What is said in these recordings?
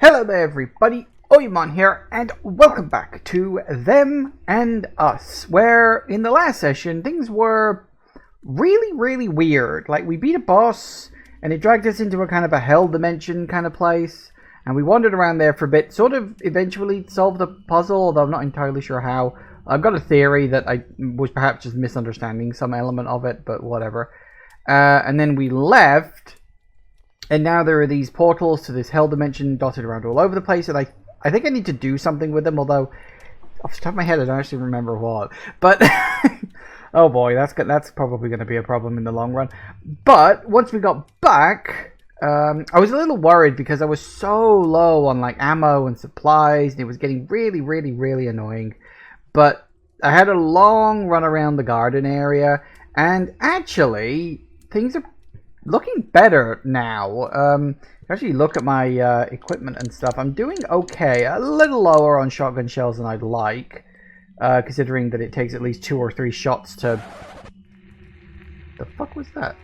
Hello there everybody, Oymon here, and welcome back to Them and Us, where in the last session things were really weird. Like, we beat a boss, and it dragged us into a kind of a hell dimension kind of place, and we wandered around there for a bit, sort of eventually solved the puzzle, although I'm not entirely sure how. I've got a theory that I was perhaps just misunderstanding some element of it, but whatever. And then we left. And now there are these portals to this hell dimension dotted around all over the place, and I think I need to do something with them, although off the top of my head I don't actually remember what. But oh boy, that's probably going to be a problem in the long run. But once we got back, I was a little worried because I was so low on like ammo and supplies, and it was getting really annoying. But I had a long run around the garden area, and actually things are looking better now. Actually look at my equipment and stuff. I'm doing okay. A little lower on shotgun shells than I'd like, considering that it takes at least 2 or 3 shots to... The fuck was that?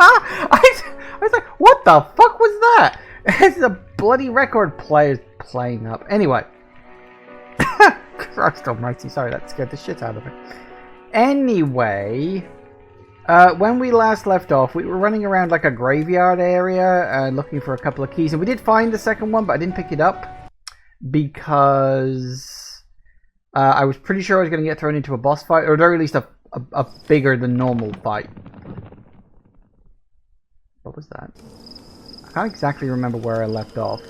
I was like, what the fuck was that? It's a bloody record player playing up. Anyway. Christ almighty, sorry, that scared the shit out of me. Anyway, when we last left off, we were running around like a graveyard area, looking for a couple of keys, and we did find the second one, but I didn't pick it up because I was pretty sure I was going to get thrown into a boss fight, or at the very least a bigger than normal fight. What was that? I can't exactly remember where I left off.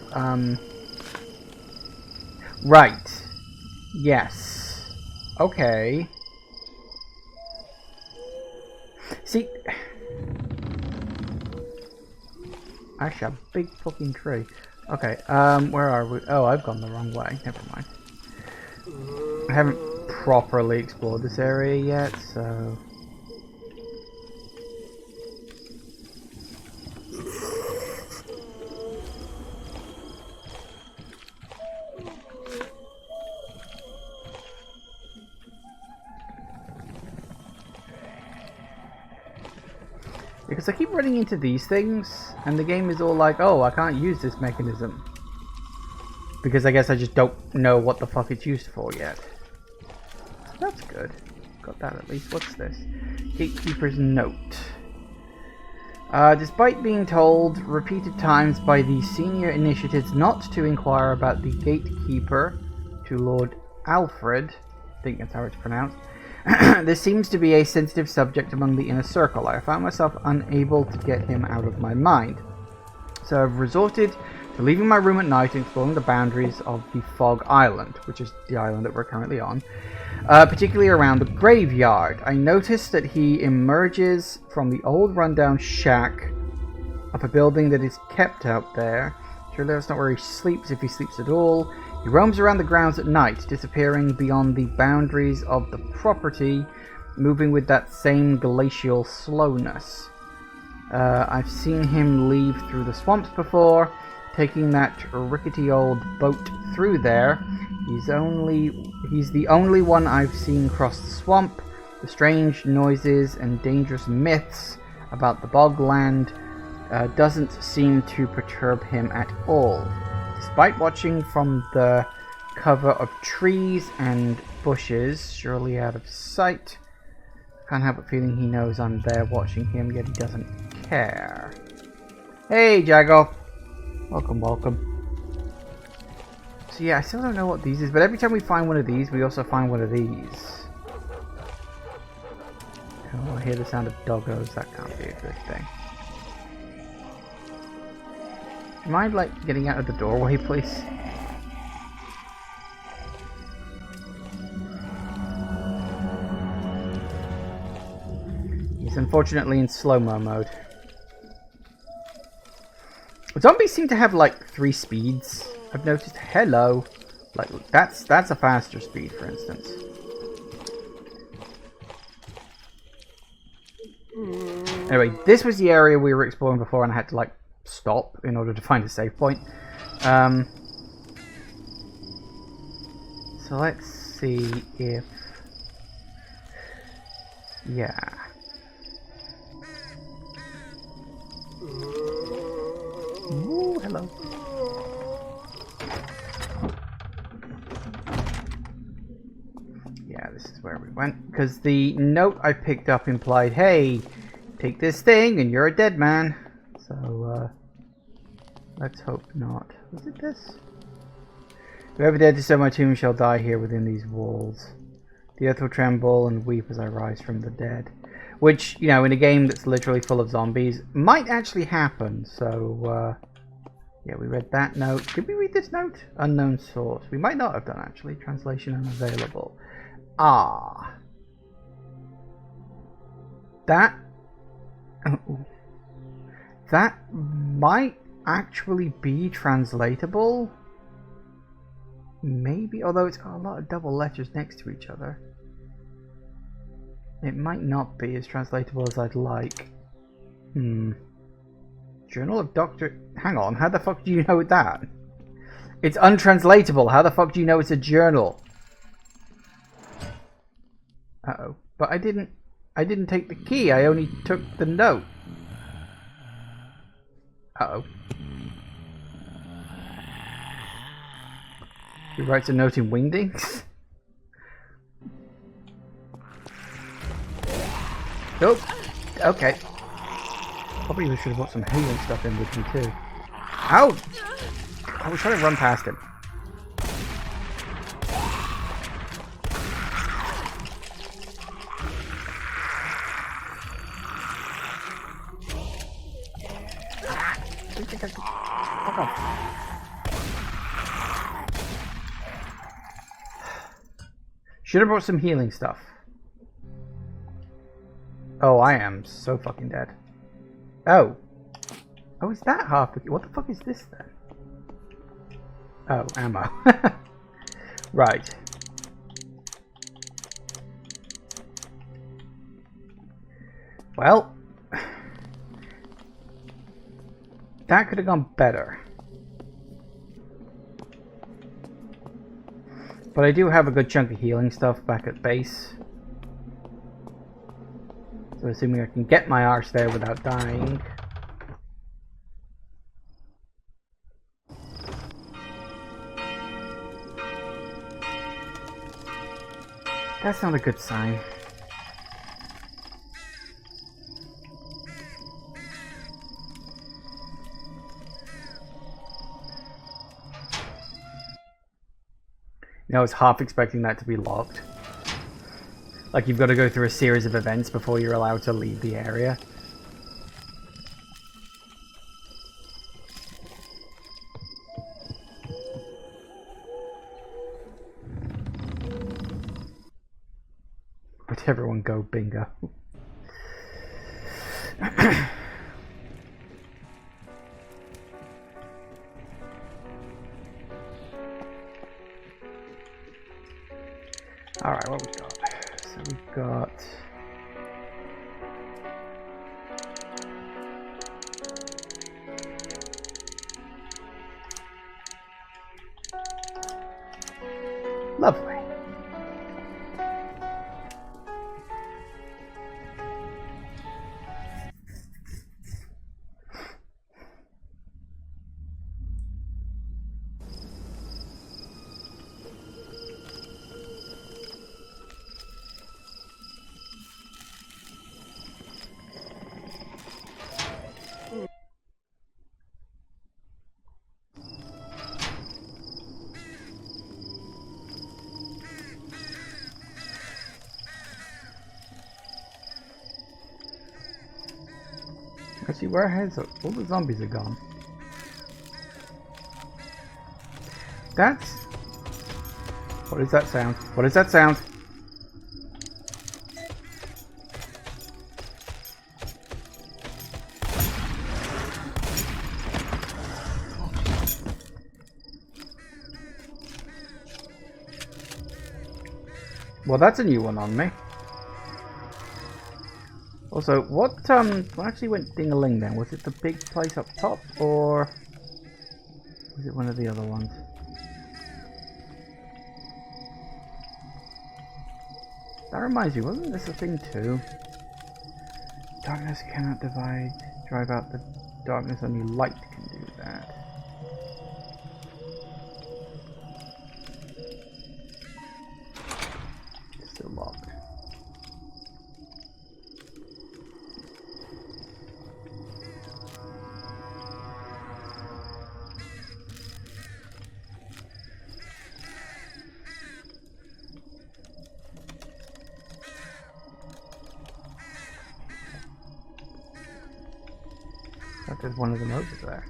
Right. Yes. Okay. See, actually, a big fucking tree. Okay, where are we? Oh, I've gone the wrong way. Never mind. I haven't properly explored this area yet, so... Because I keep running into these things, and the game is all like, oh, I can't use this mechanism. Because I guess I just don't know what the fuck it's used for yet. So that's good. Got that at least. What's this? Gatekeeper's note. Despite being told repeated times by the senior initiates not to inquire about the gatekeeper to Lord Alfred, I think that's how it's pronounced, this seems to be a sensitive subject among the inner circle. I found myself unable to get him out of my mind. So I've resorted to leaving my room at night and exploring the boundaries of the Fog Island, which is the island that we're currently on, particularly around the graveyard. I noticed that he emerges from the old rundown shack of a building that is kept out there. Surely that's not where he sleeps, if he sleeps at all. He roams around the grounds at night, disappearing beyond the boundaries of the property, moving with that same glacial slowness. I've seen him leave through the swamps before, taking that rickety old boat through there. He's the only one I've seen cross the swamp. The strange noises and dangerous myths about the bogland doesn't seem to perturb him at all. Despite watching from the cover of trees and bushes, surely out of sight, can't help but feeling he knows I'm there watching him, yet he doesn't care. Hey, Jago! Welcome. So yeah, I still don't know what these is, but every time we find one of these, we also find one of these. Oh, I hear the sound of doggos. That can't be a good thing. Do you mind, like, getting out of the doorway, please? He's unfortunately in slow-mo mode. Zombies seem to have, like, 3 speeds. I've noticed. Hello. Like, that's a faster speed, for instance. Anyway, this was the area we were exploring before, and I had to, like, stop in order to find a save point. So let's see if... Yeah. Ooh, hello. Yeah, this is where we went. Because the note I picked up implied, hey, take this thing and you're a dead man. So, let's hope not. Was it this? Whoever dared to disturb my tomb shall die here within these walls. The earth will tremble and weep as I rise from the dead. Which, you know, in a game that's literally full of zombies, might actually happen. So, yeah, we read that note. Did we read this note? Unknown source. We might not have done, actually. Translation unavailable. Ah. That... that might actually be translatable. Maybe, although it's got a lot of double letters next to each other. It might not be as translatable as I'd like. Journal of Dr. Hang on, how the fuck do you know that? It's untranslatable. How the fuck do you know it's a journal? Uh-oh. But I didn't take the key. I only took the note. Uh-oh. He writes a note in wingdings? Nope. Okay. Probably should have brought some healing stuff in with me too. Ow! I was trying to run past him. Fuck off. Should have brought some healing stuff. Oh, I am so fucking dead. Oh. Oh, is that half the... What the fuck is this then? Oh, ammo. Right. Well. That could have gone better. But I do have a good chunk of healing stuff back at base. So assuming I can get my arse there without dying. That's not a good sign. You know, I was half expecting that to be locked. Like you've got to go through a series of events before you're allowed to leave the area. Let everyone go bingo. Alright, what we got? So we've got... Lovely. Actually, where has all the zombies are gone? That's... What is that sound? What is that sound? Well, that's a new one on me. Also, what actually went ding-a-ling then? Was it the big place up top, or was it one of the other ones? That reminds me, wasn't this a thing too? Darkness cannot drive out the darkness, only light can do So there's one of them over there.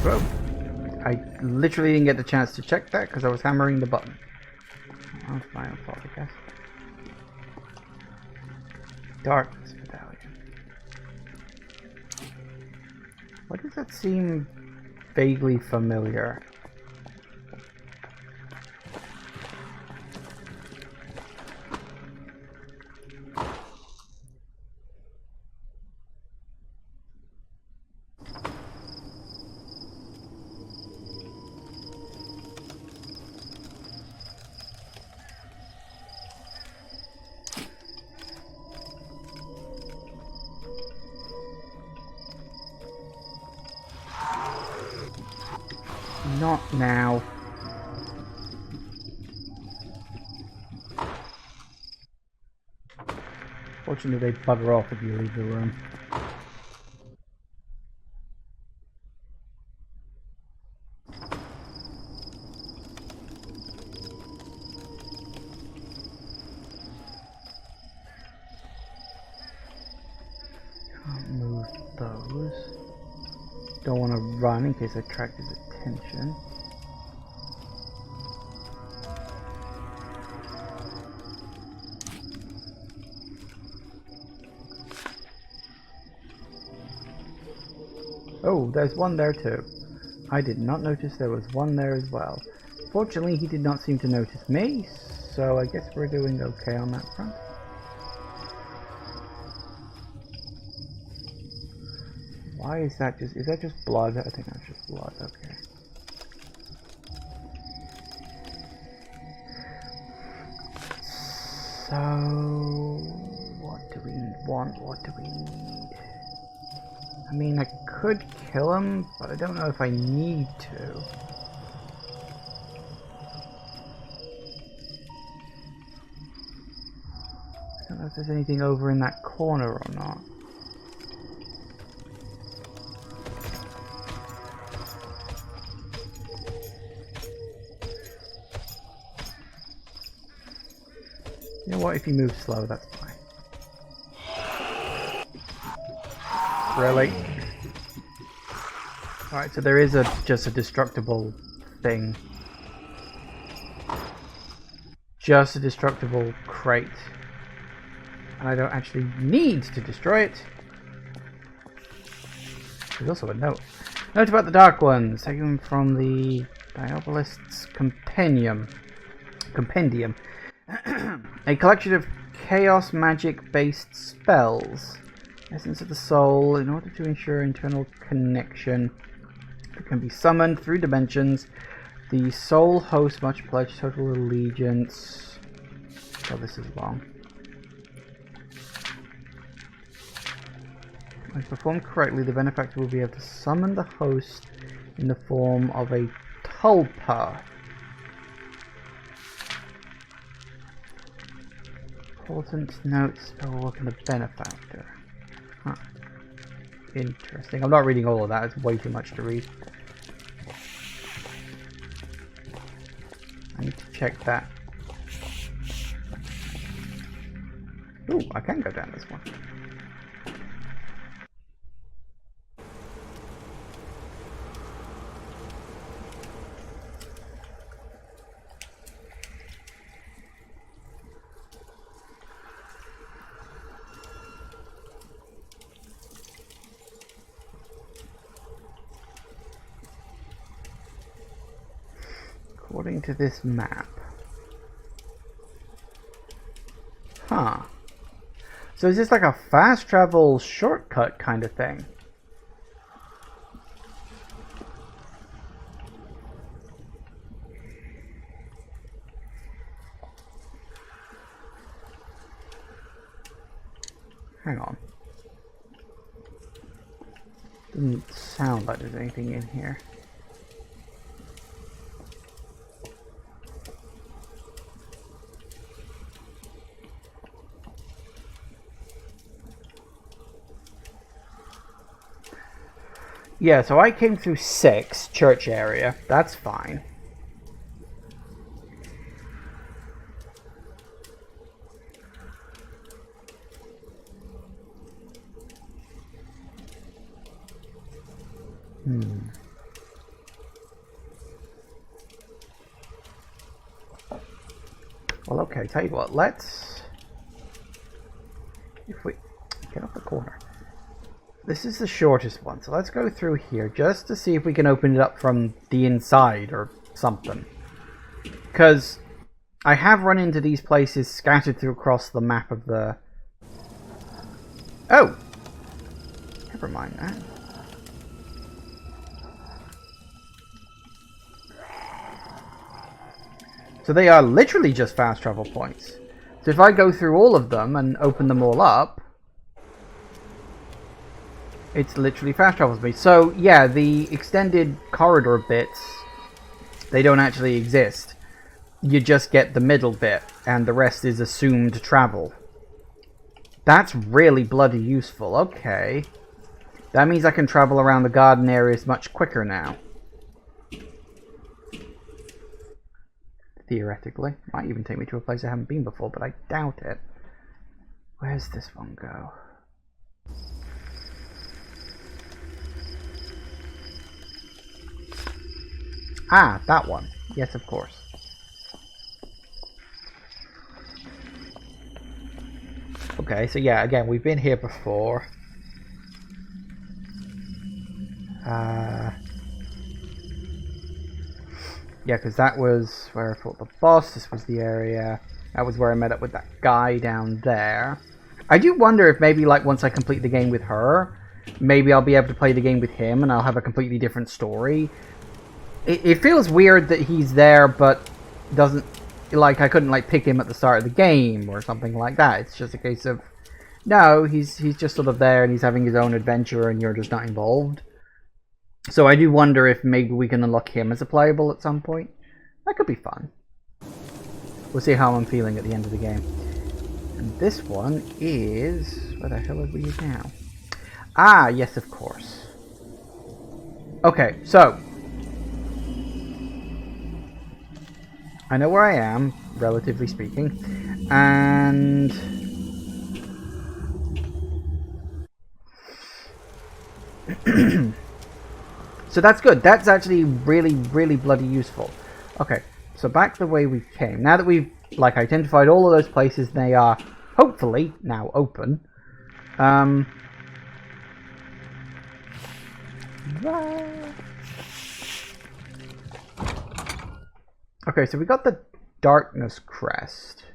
Whoa. I literally didn't get the chance to check that because I was hammering the button. Oh, it's my own fault, I guess. Darkness Medallion. Why does that seem vaguely familiar? Not now. Fortunately, they bugger off if you leave the room. Can't move those. Don't want to run in case I attract his attention. Oh, there's one there too. I did not notice there was one there as well. Fortunately, he did not seem to notice me, so I guess we're doing okay on that front. Why is that just blood? I think that's just blood, okay. So, what do we want? What do we need? I mean, I could kill him, but I don't know if I need to. I don't know if there's anything over in that corner or not. You know what, if you move slow, that's fine. Really? Alright, so there is just a destructible thing. Just a destructible crate. And I don't actually need to destroy it. There's also a note. Note about the Dark Ones, taken from the Diabolist's Compendium. A collection of chaos magic based spells. Essence of the soul, in order to ensure internal connection that can be summoned through dimensions. The soul host must pledge total allegiance. Oh, this is long. When performed correctly, the benefactor will be able to summon the host in the form of a tulpa. Important notes spell will work on the benefactor. Huh. Interesting. I'm not reading all of that, it's way too much to read. I need to check that. Ooh, I can go down this one. According to this map. Huh. So is this like a fast travel shortcut kind of thing? Hang on. Doesn't sound like there's anything in here. Yeah, so I came through 6, church area. That's fine. Well, okay, tell you what, let's... If we... Get off the corner. This is the shortest one, so let's go through here just to see if we can open it up from the inside or something. Because I have run into these places scattered through across the map of the... Oh! Never mind that. So they are literally just fast travel points. So if I go through all of them and open them all up, it's literally fast travel speed. So yeah, the extended corridor bits, they don't actually exist. You just get the middle bit, and the rest is assumed travel. That's really bloody useful. Okay. That means I can travel around the garden areas much quicker now. Theoretically. Might even take me to a place I haven't been before, but I doubt it. Where's this one go? Ah, that one. Yes, of course. Okay, so yeah, again, we've been here before. Yeah, because that was where I fought the boss. This was the area. That was where I met up with that guy down there. I do wonder if maybe, like, once I complete the game with her, maybe I'll be able to play the game with him and I'll have a completely different story. It feels weird that he's there, but doesn't... Like, I couldn't, like, pick him at the start of the game or something like that. It's just a case of... No, he's just sort of there and he's having his own adventure and you're just not involved. So I do wonder if maybe we can unlock him as a playable at some point. That could be fun. We'll see how I'm feeling at the end of the game. And this one is... Where the hell are we now? Ah, yes, of course. Okay, so... I know where I am, relatively speaking. And... So that's good. That's actually really, really bloody useful. Okay, so back the way we came. Now that we've, like, identified all of those places, they are hopefully now open. Okay, so we got the Darkness Crest.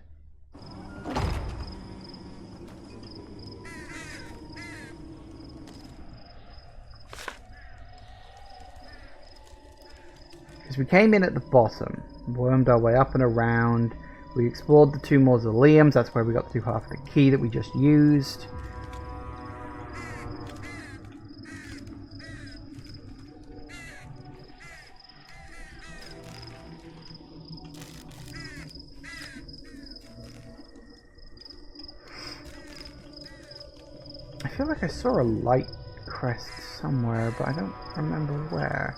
Because we came in at the bottom, wormed our way up and around, we explored the 2 mausoleums, that's where we got the 2 half of the key that we just used. I feel like I saw a light crest somewhere, but I don't remember where.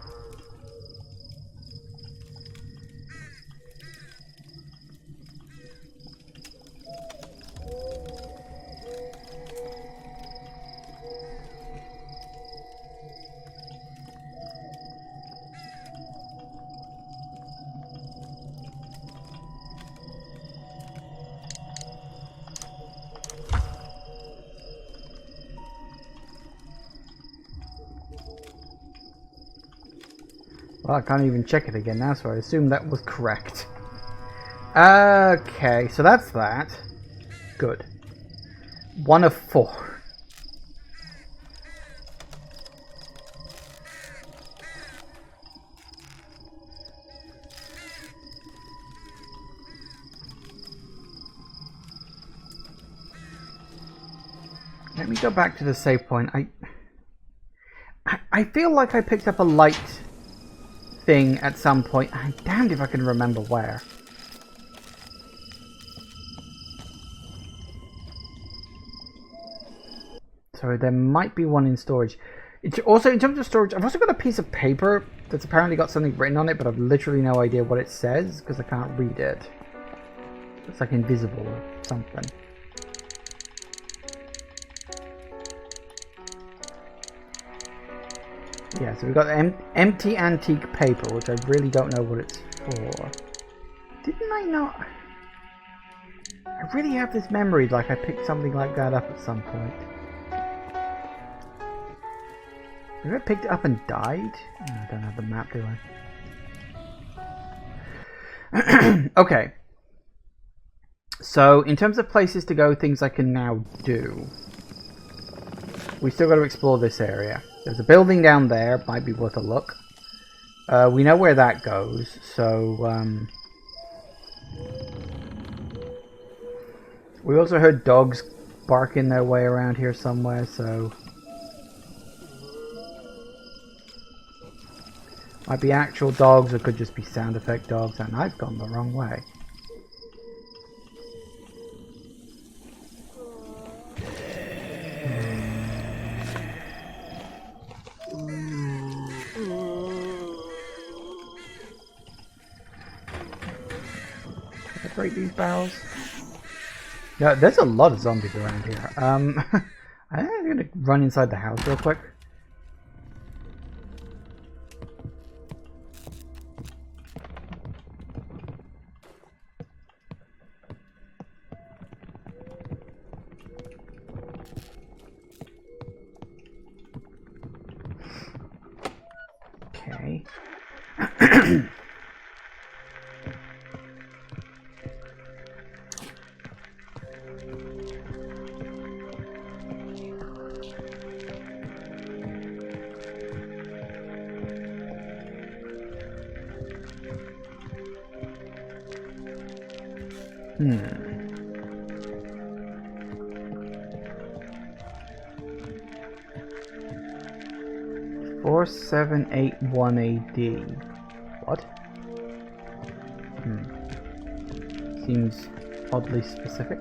Well, I can't even check it again now, so I assume that was correct. Okay, so that's that. Good. 1 of 4. Let me go back to the save point. I feel like I picked up a light thing at some point. I'm damned if I can remember where. So there might be one in storage. It's also, in terms of storage, I've also got a piece of paper that's apparently got something written on it, but I've literally no idea what it says because I can't read it. It's like invisible or something. Yeah, so we've got empty antique paper, which I really don't know what it's for. Didn't I not? I really have this memory like I picked something like that up at some point. Have I picked it up and died? Oh, I don't have the map, do I? Okay. So, in terms of places to go, things I can now do. We still got to explore this area. There's a building down there, might be worth a look. We know where that goes, so... we also heard dogs barking their way around here somewhere, so... might be actual dogs, or could just be sound effect dogs, and I've gone the wrong way. Can I break these barrels? Yeah, there's a lot of zombies around here. I'm gonna run inside the house real quick. Okay. Hmm. 4781 AD. What? Seems oddly specific.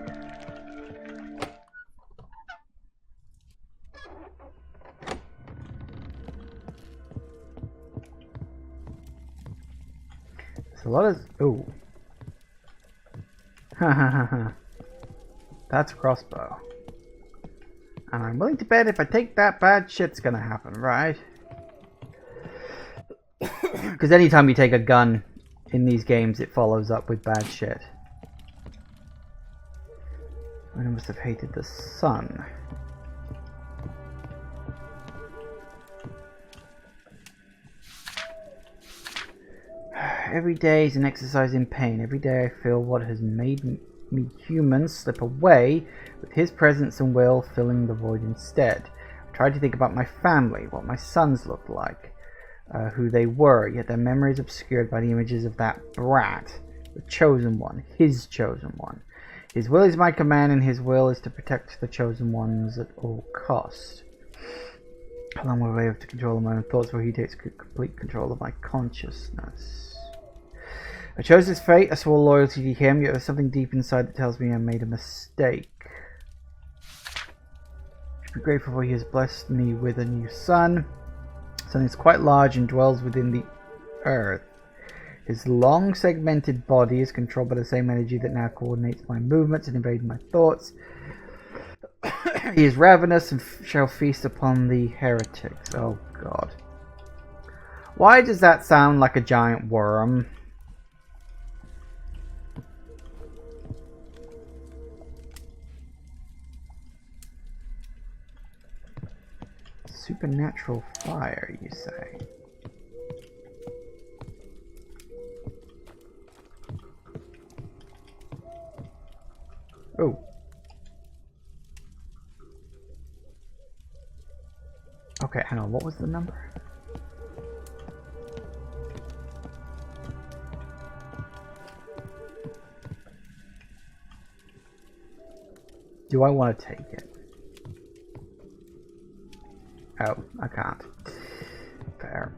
There's a lot of... ooh. Ha ha ha ha. That's a crossbow. And I'm willing to bet if I take that, bad shit's gonna happen, right? Because anytime you take a gun in these games, it follows up with bad shit. I must have hated the sun. Every day is an exercise in pain. Every day I feel what has made me human slip away, with his presence and will filling the void instead. I tried to think about my family, what my sons looked like, who they were, yet their memory is obscured by the images of that brat, the chosen one, his chosen one. His will is my command, and his will is to protect the chosen ones at all cost. How long will I have to control my own thoughts before he takes complete control of my consciousness? I chose his fate, I swore loyalty to him, yet there's something deep inside that tells me I made a mistake. I should be grateful for he has blessed me with a new son. The sun is quite large and dwells within the earth. His long segmented body is controlled by the same energy that now coordinates my movements and invades my thoughts. He is ravenous and shall feast upon the heretics. Oh god. Why does that sound like a giant worm? Supernatural fire, you say? Oh. Okay, hang on, what was the number? Do I want to take it? Oh, I can't. Fair.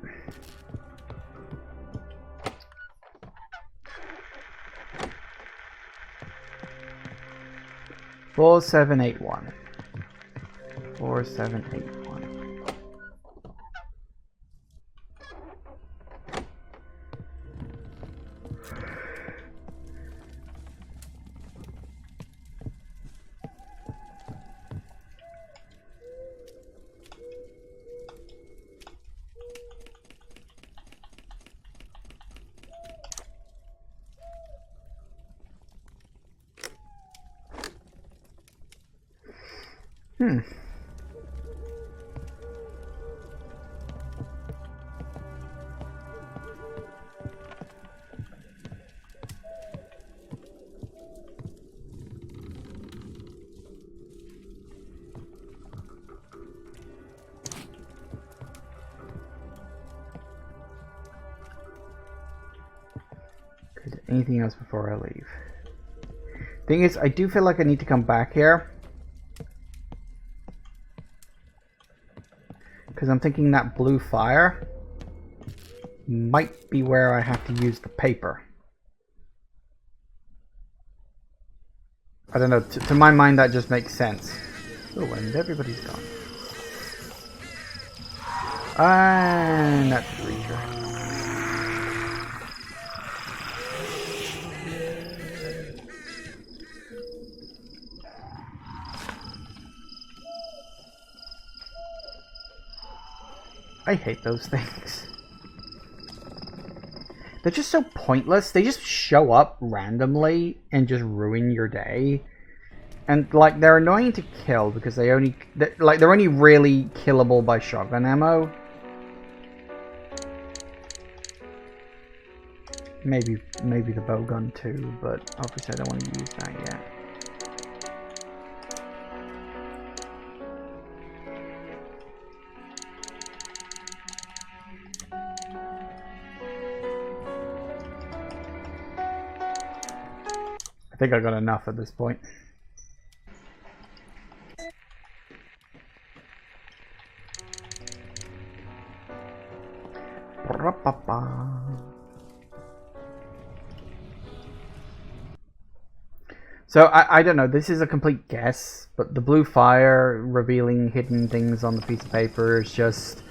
Four, 7, 8, 1. 4, 7, 8, 1. Hmm. Anything else before I leave? Thing is, I do feel like I need to come back here. Because I'm thinking that blue fire might be where I have to use the paper. I don't know, to my mind that just makes sense. Oh, and everybody's gone. And that's a creature. I hate those things. They're just so pointless. They just show up randomly and just ruin your day. And like they're annoying to kill because they're only really killable by shotgun ammo. Maybe the bowgun too, but obviously I don't want to use that yet. I think I got enough at this point. So I don't know, this is a complete guess, but the blue fire revealing hidden things on the piece of paper is just...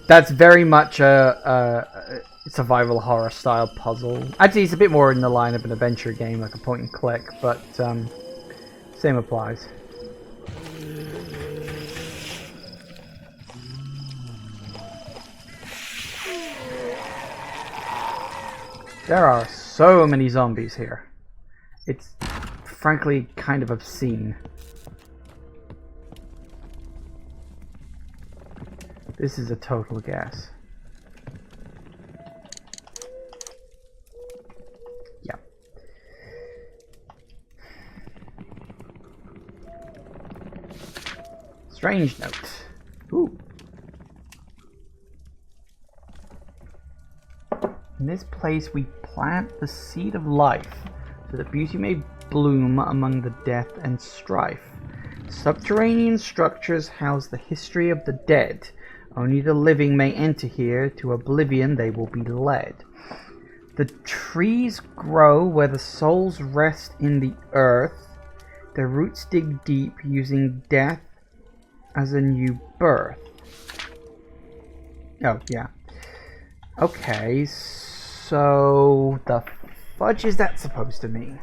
That's very much a survival horror style puzzle. Actually, it's a bit more in the line of an adventure game, like a point and click, but same applies. There are so many zombies here. It's frankly kind of obscene. This is a total guess. Yeah. Strange note. Ooh. In this place we plant the seed of life, so that beauty may bloom among the death and strife. Subterranean structures house the history of the dead. Only the living may enter here, to oblivion they will be led. The trees grow where the souls rest in the earth. Their roots dig deep, using death as a new birth. Oh, yeah. Okay, so the fudge is that supposed to mean?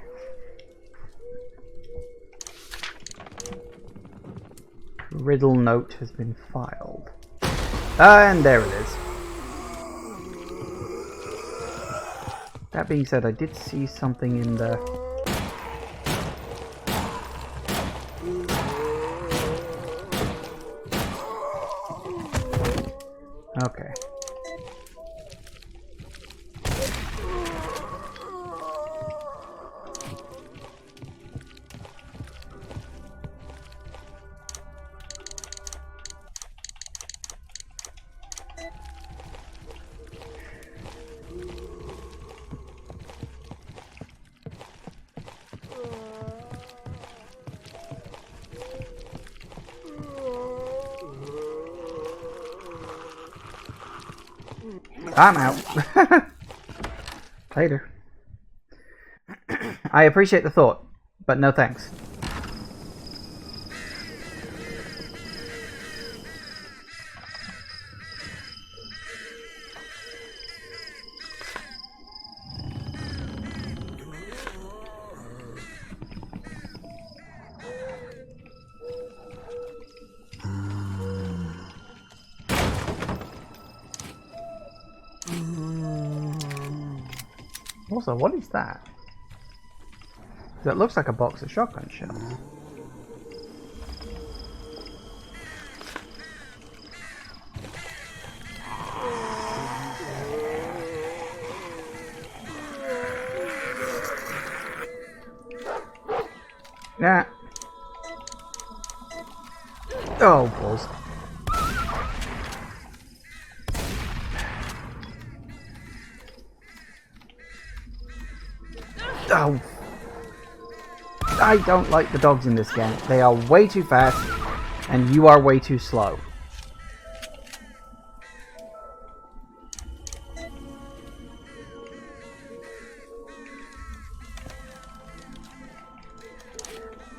Riddle note has been filed. And there it is. That being said, I did see something in the... Okay. I'm out. Later. I appreciate the thought, but no thanks. Also, what is that? That looks like a box of shotgun shells. Nah. Oh, balls. Oh. I don't like the dogs in this game. They are way too fast, and you are way too slow.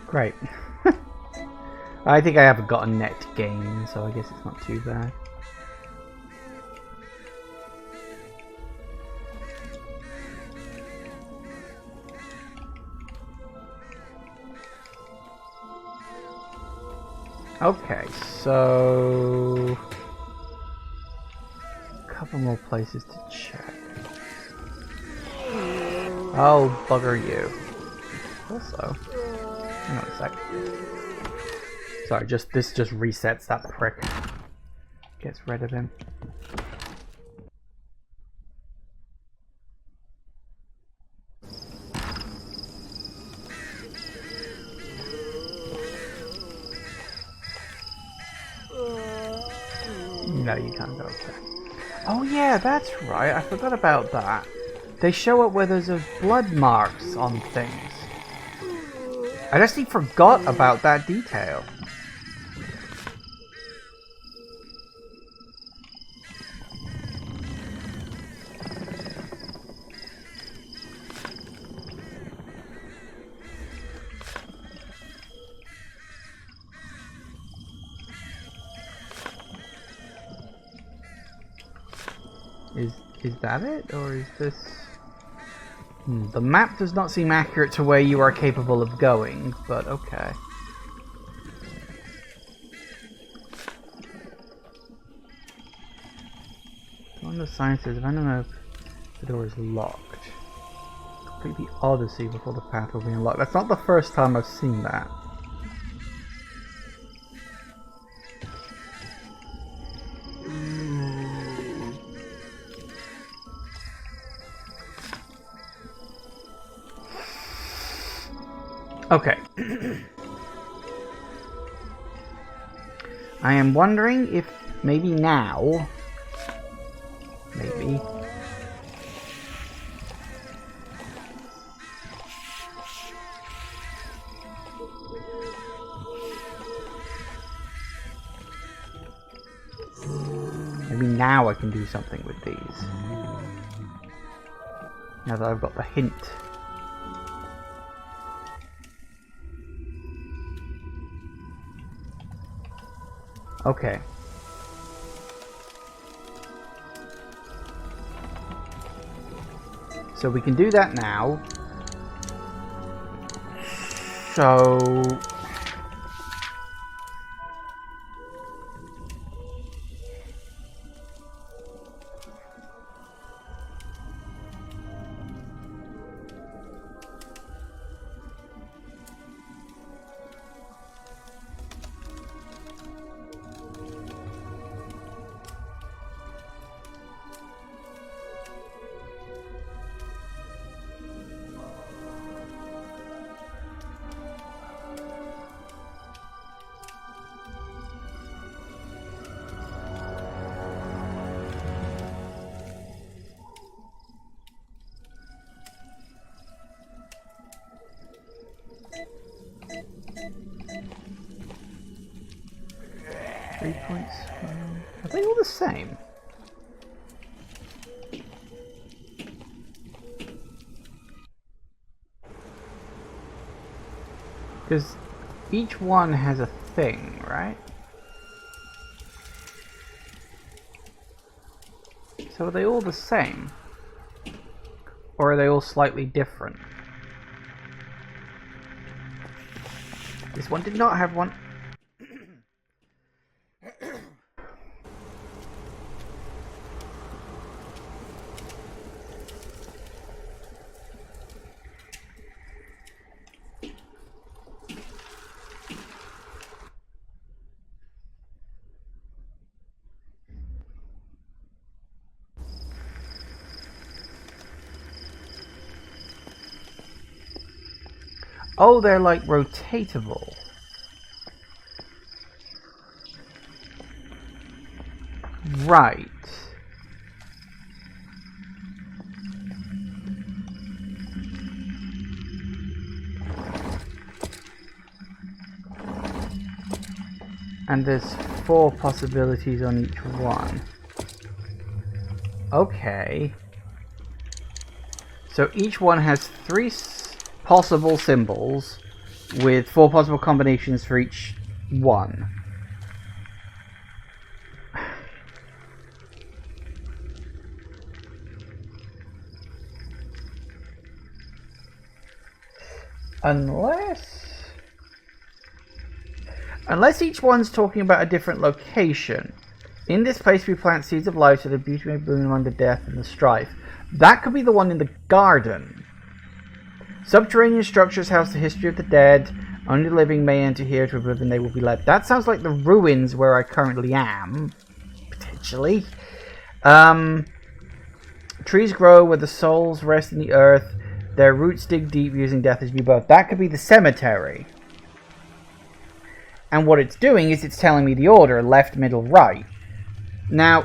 Great. I think I haven't got a net gain, so I guess it's not too bad. Okay, so a couple more places to check. Oh, bugger you. Also, hang on a sec. Sorry, this just resets that prick. Gets rid of him. No, you can't go there. Oh yeah, that's right. I forgot about that. They show up where there's blood marks on things. I actually forgot about that detail. Is that it, or is this... The map does not seem accurate to where you are capable of going, but okay. On the sign says, I don't know if the door is locked. Complete the Odyssey before the path will be unlocked. That's not the first time I've seen that. Okay. I am wondering if maybe now... Maybe... Maybe now I can do something with these. Now that I've got the hint. Okay. So we can do that now. So... points. Are they all the same? Because each one has a thing, right? So are they all the same? Or are they all slightly different? This one did not have one. Oh, they're like rotatable. Right. And there's 4 possibilities on each one. Okay. So each one has 3 possible symbols with 4 possible combinations for each one. Unless each one's talking about a different location. In this place we plant seeds of life so that beauty may bloom among the death and the strife. That could be the one in the garden. Subterranean structures house the history of the dead. Only the living may enter here to oblivion they will be led. That sounds like the ruins where I currently am. Potentially. Trees grow where the souls rest in the earth. Their roots dig deep using death as rebirth. That could be the cemetery. And what it's doing is it's telling me the order, left, middle, right. Now,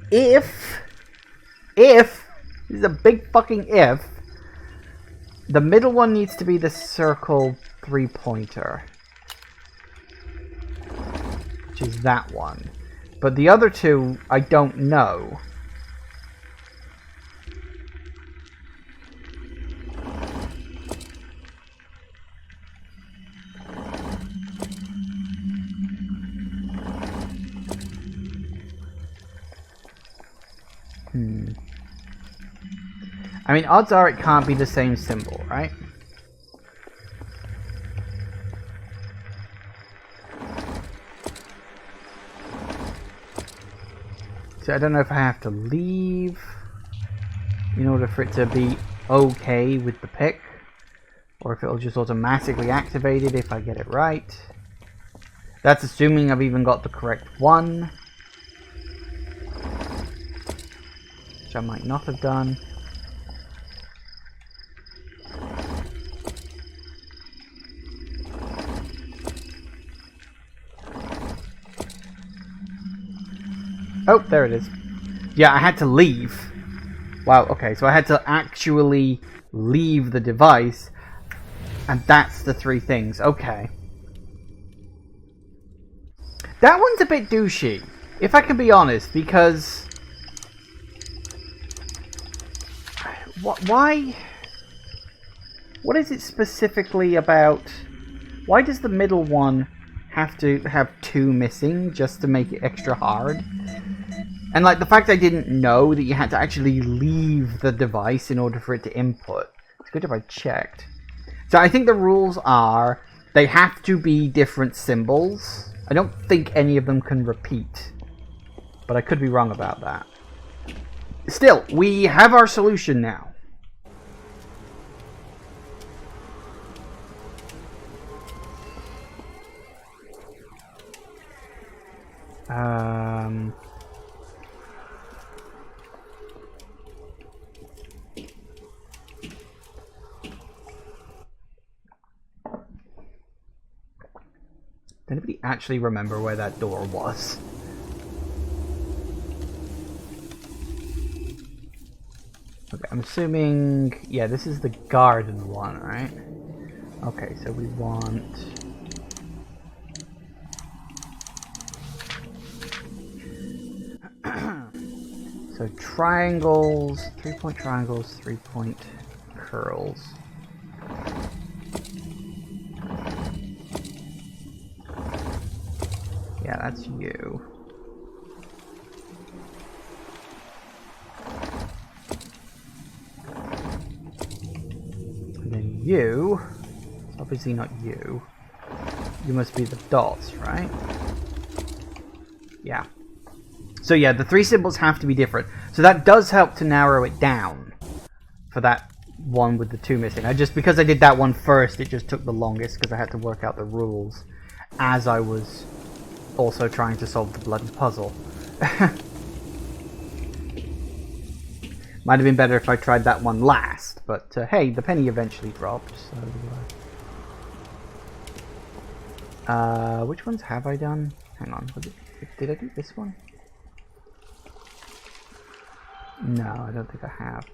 if, this is a big fucking if, the middle one needs to be the circle 3-pointer. Which is that one. But the other 2, I don't know. I mean, odds are it can't be the same symbol, right? So I don't know if I have to leave in order for it to be okay with the pick, or if it'll just automatically activate it if I get it right. That's assuming I've even got the correct one, which I might not have done. Oh, there it is. Yeah, I had to leave. Wow, okay, so I had to actually leave the device, and that's the 3 things. Okay. That one's a bit douchey, if I can be honest, because... Why? What is it specifically about? Why does the middle one have to have 2 missing just to make it extra hard? And like the fact I didn't know that you had to actually leave the device in order for it to input. It's good if I checked. So I think the rules are they have to be different symbols. I don't think any of them can repeat. But I could be wrong about that. Still, we have our solution now. Does anybody actually remember where that door was? Okay, I'm assuming... Yeah, this is the garden one, right? Okay, so we want... So triangles, 3-point triangles, 3-point curls. Yeah, that's you. And then you, obviously not you. You must be the dots, right? Yeah. So yeah, the 3 symbols have to be different. So that does help to narrow it down for that one with the 2 missing. Because I did that one first, it just took the longest because I had to work out the rules as I was also trying to solve the bloody puzzle. Might have been better if I tried that one last, but hey, the penny eventually dropped, so... Which ones have I done? Hang on, did I do this one? No, I don't think I have.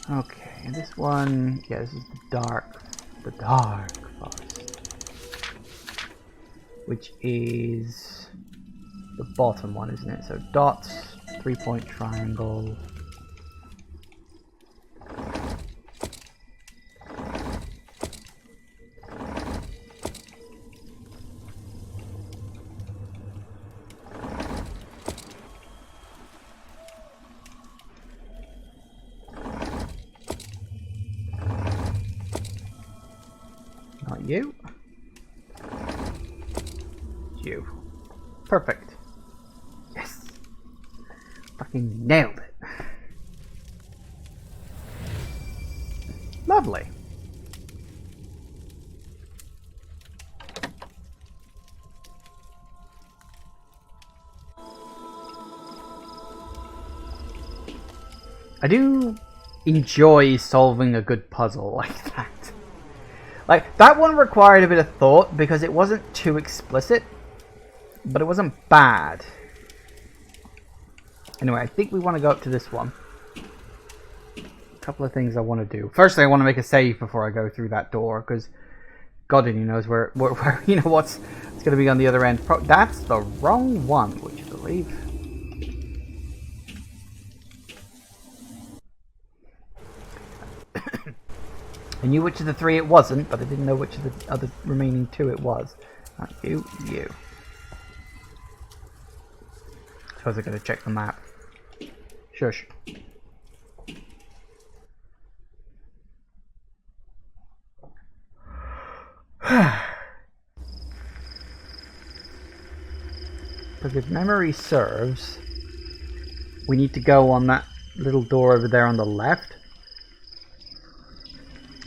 Okay, and this one, yeah, this is the dark forest, which is the bottom one, isn't it? So dots, 3-point triangle. Not you. You. Perfect. Yes. Fucking nailed it. Lovely. I do enjoy solving a good puzzle like that. Like, that one required a bit of thought because it wasn't too explicit, but it wasn't bad. Anyway, I think we want to go up to this one. A couple of things I want to do. Firstly, I want to make a save before I go through that door, because God only knows where you know what's going to be on the other end. That's the wrong one, would you believe? I knew which of the three it wasn't, but I didn't know which of the other remaining two it was. Not you, you. Suppose I gotta check the map. Shush. Because if memory serves, we need to go on that little door over there on the left.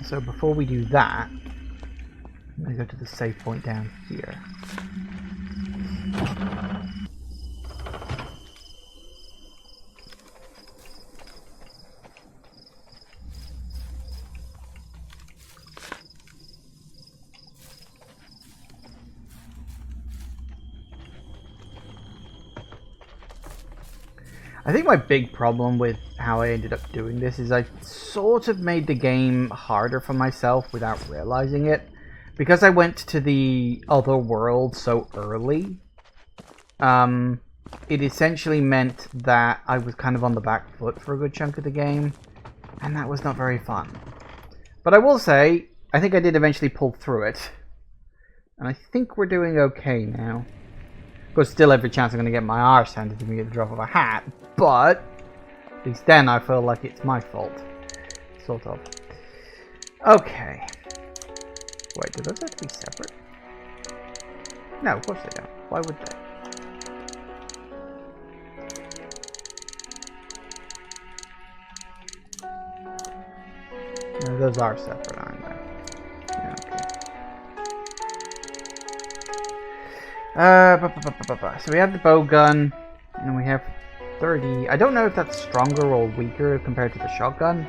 So before we do that, I'm going to go to the save point down here. I think my big problem with how I ended up doing this is I sort of made the game harder for myself without realizing it. Because I went to the other world so early, it essentially meant that I was kind of on the back foot for a good chunk of the game, and that was not very fun. But I will say, I think I did eventually pull through it, and I think we're doing okay now. Of course, still every chance I'm going to get my arse handed to me at the drop of a hat, but at least then I feel like it's my fault. Sort of. Okay. Wait, do those have to be separate? No, of course they don't. Why would they? No, those are separate, aren't they? Yeah, okay. So we have the bow gun, and we have 30. I don't know if that's stronger or weaker compared to the shotgun,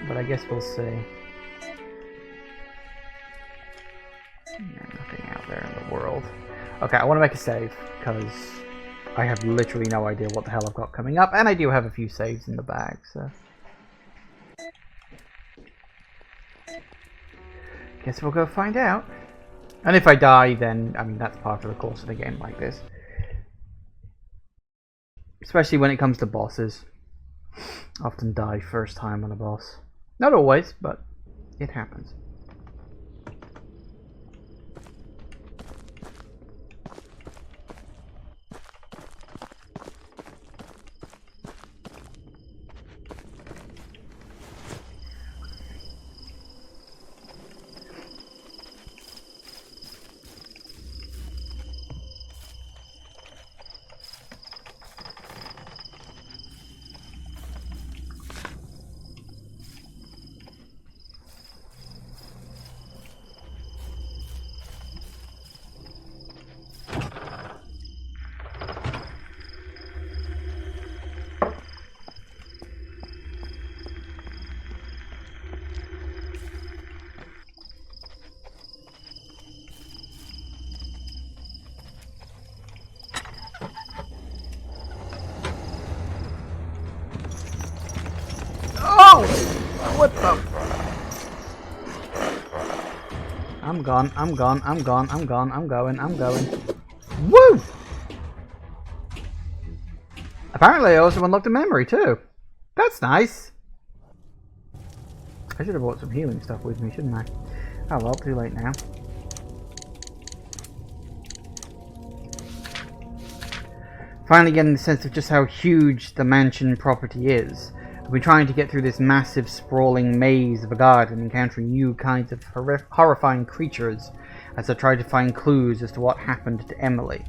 but I guess we'll see. Yeah, nothing out there in the world. Okay, I want to make a save, because I have literally no idea what the hell I've got coming up, and I do have a few saves in the bag, so... Guess we'll go find out. And if I die, then, I mean, that's part of the course of a game like this. Especially when it comes to bosses. Often die first time on a boss. Not always, but it happens. Whoa! What the? I'm gone. I'm gone. I'm gone. I'm gone. I'm going. I'm going. Woo! Apparently, I also unlocked a memory too. That's nice. I should have brought some healing stuff with me, shouldn't I? Oh well, too late now. Finally getting the sense of just how huge the mansion property is. I've been trying to get through this massive, sprawling maze of a garden, encountering new kinds of horrifying creatures as I try to find clues as to what happened to Emily.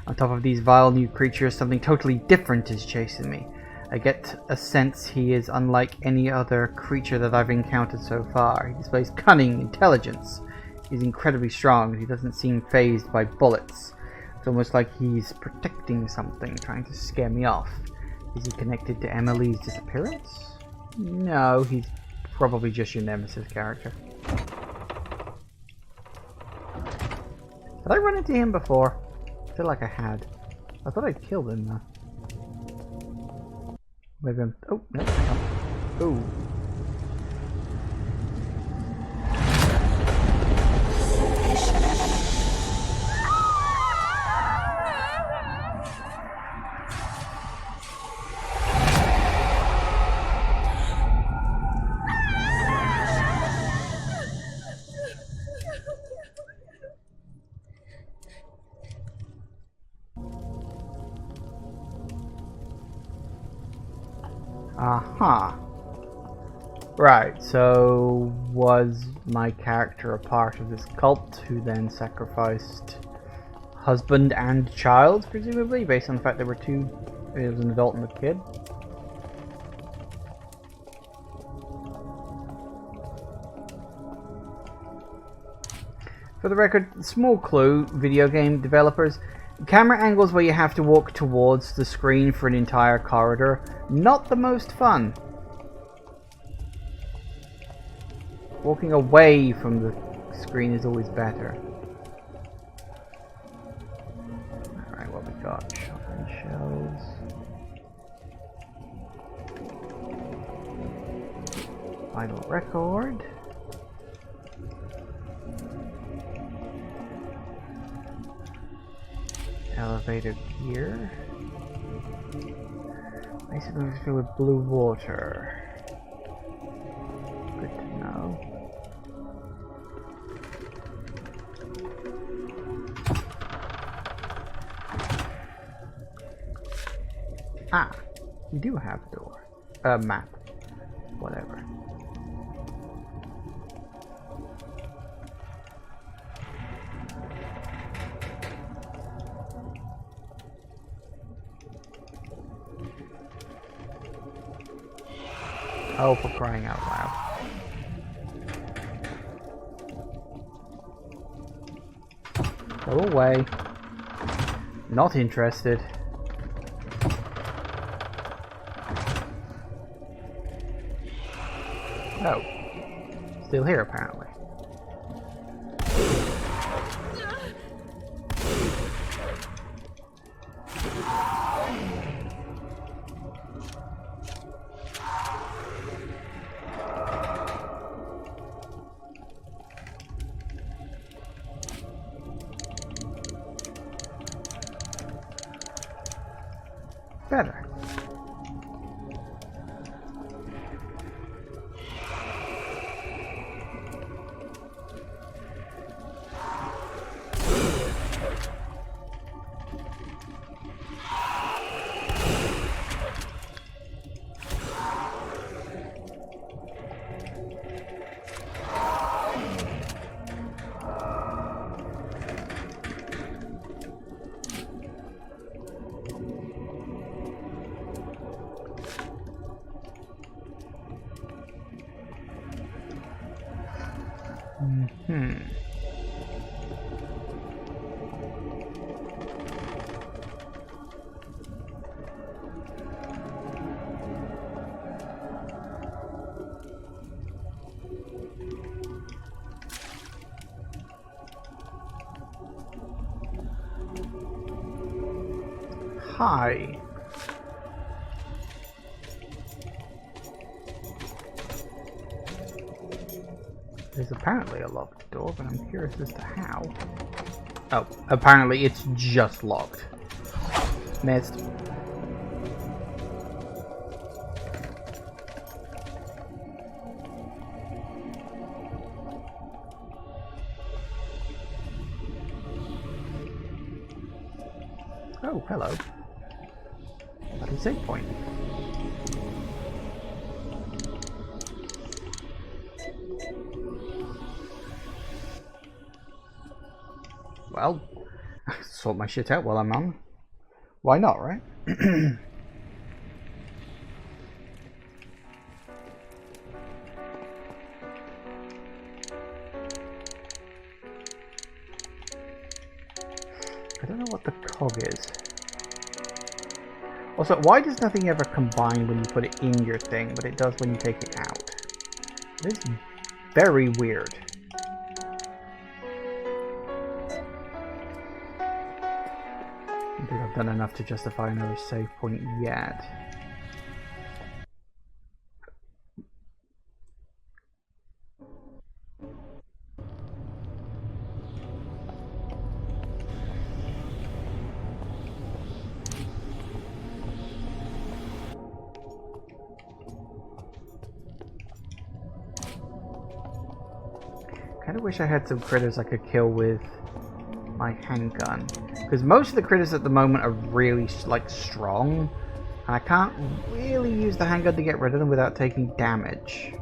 On top of these vile new creatures, something totally different is chasing me. I get a sense he is unlike any other creature that I've encountered so far. He displays cunning, intelligence. He's incredibly strong, and he doesn't seem fazed by bullets. It's almost like he's protecting something, trying to scare me off. Is he connected to Emily's disappearance? No, he's probably just your nemesis character. Did I run into him before? I feel like I had. I thought I'd killed him though. Maybe I'm... Oh, no, hang on. Ooh. Aha. Right, so was my character a part of this cult who then sacrificed husband and child, presumably, based on the fact there were two, it was an adult and a kid? For the record, small clue, video game developers. Camera angles where you have to walk towards the screen for an entire corridor, not the most fun. Walking away from the screen is always better. Alright, what we got? Shotgun shells. Vital record. Elevator gear. Basically it's filled with blue water. Good to know. Ah, we do have a door. A map. Whatever. Oh, for crying out loud. Go away. Not interested. Oh. Still here, apparently. Better. Hi. There's apparently a locked door, but I'm curious as to how. Oh, apparently it's just locked. Missed. Oh, hello. Bloody save point. Well, sort my shit out while I'm on. Why not, right? I don't know what the cog is. Also, why does nothing ever combine when you put it in your thing, but it does when you take it out? It is very weird. I don't think I've done enough to justify another save point yet. Kind of wish I had some critters I could kill with my handgun, because most of the critters at the moment are really like strong, and I can't really use the handgun to get rid of them without taking damage.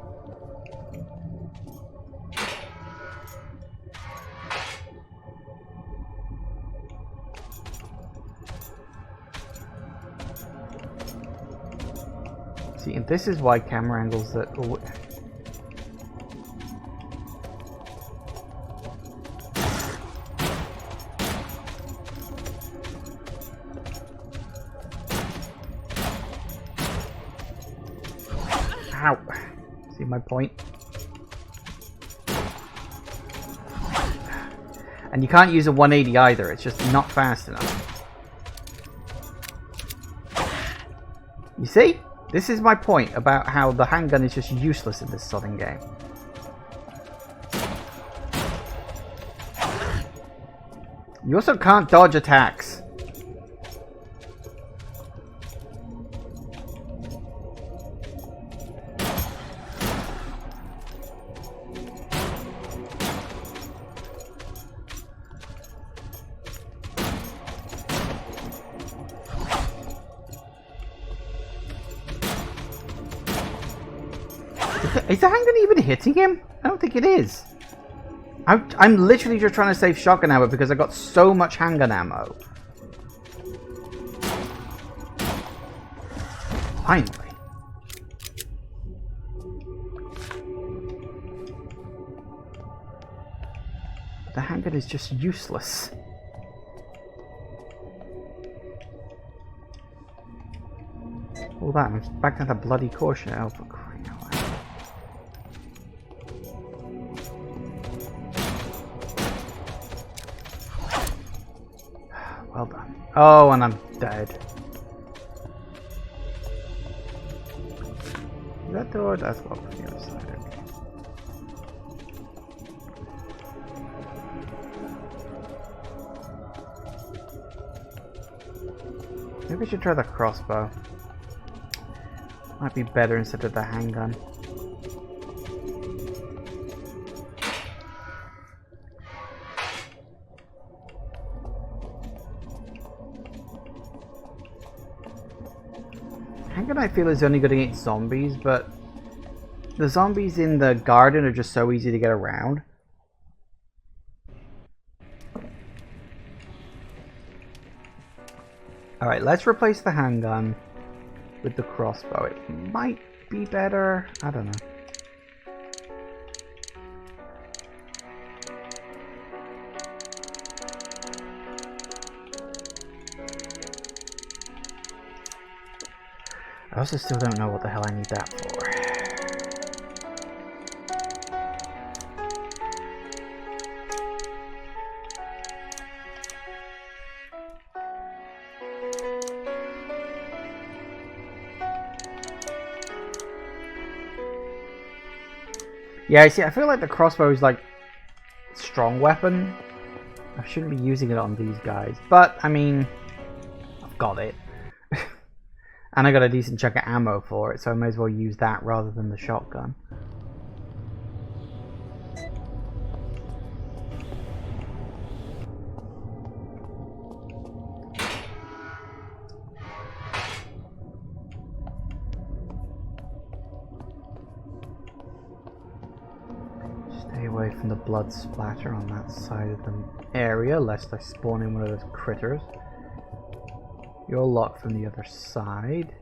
See, and this is why camera angles that. Ow! See my point? And you can't use a 180 either, it's just not fast enough. You see? This is my point about how the handgun is just useless in this sodding game. You also can't dodge attacks. Is the handgun even hitting him? I don't think it is. I'm literally just trying to save shotgun ammo because I got so much handgun ammo. Finally. The handgun is just useless. All that, I'm back to the bloody caution. Oh, for crying out loud. Well done. Oh, and I'm dead. Is that door? That's locked from the other side. Okay. Maybe I should try the crossbow. Might be better instead of the handgun. Handgun I feel is only good against zombies, but the zombies in the garden are just so easy to get around. Alright, let's replace the handgun with the crossbow. It might be better. I don't know. I also still don't know what the hell I need that for. Yeah, see, I feel like the crossbow is like a strong weapon. I shouldn't be using it on these guys, but I mean, I've got it. And I got a decent chunk of ammo for it, so I may as well use that rather than the shotgun. Stay away from the blood splatter on that side of the area, lest I spawn in one of those critters. You're locked from the other side.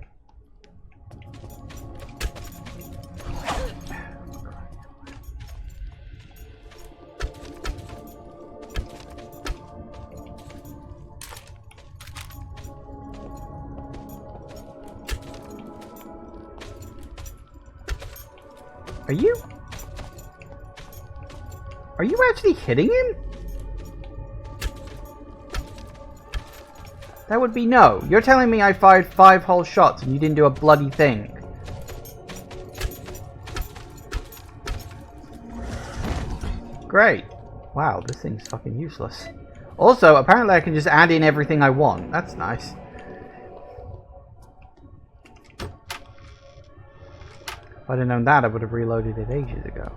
Are you actually hitting him? That would be no. You're telling me I fired 5 whole shots and you didn't do a bloody thing. Great. Wow, this thing's fucking useless. Also, apparently I can just add in everything I want. That's nice. If I'd have known that, I would have reloaded it ages ago.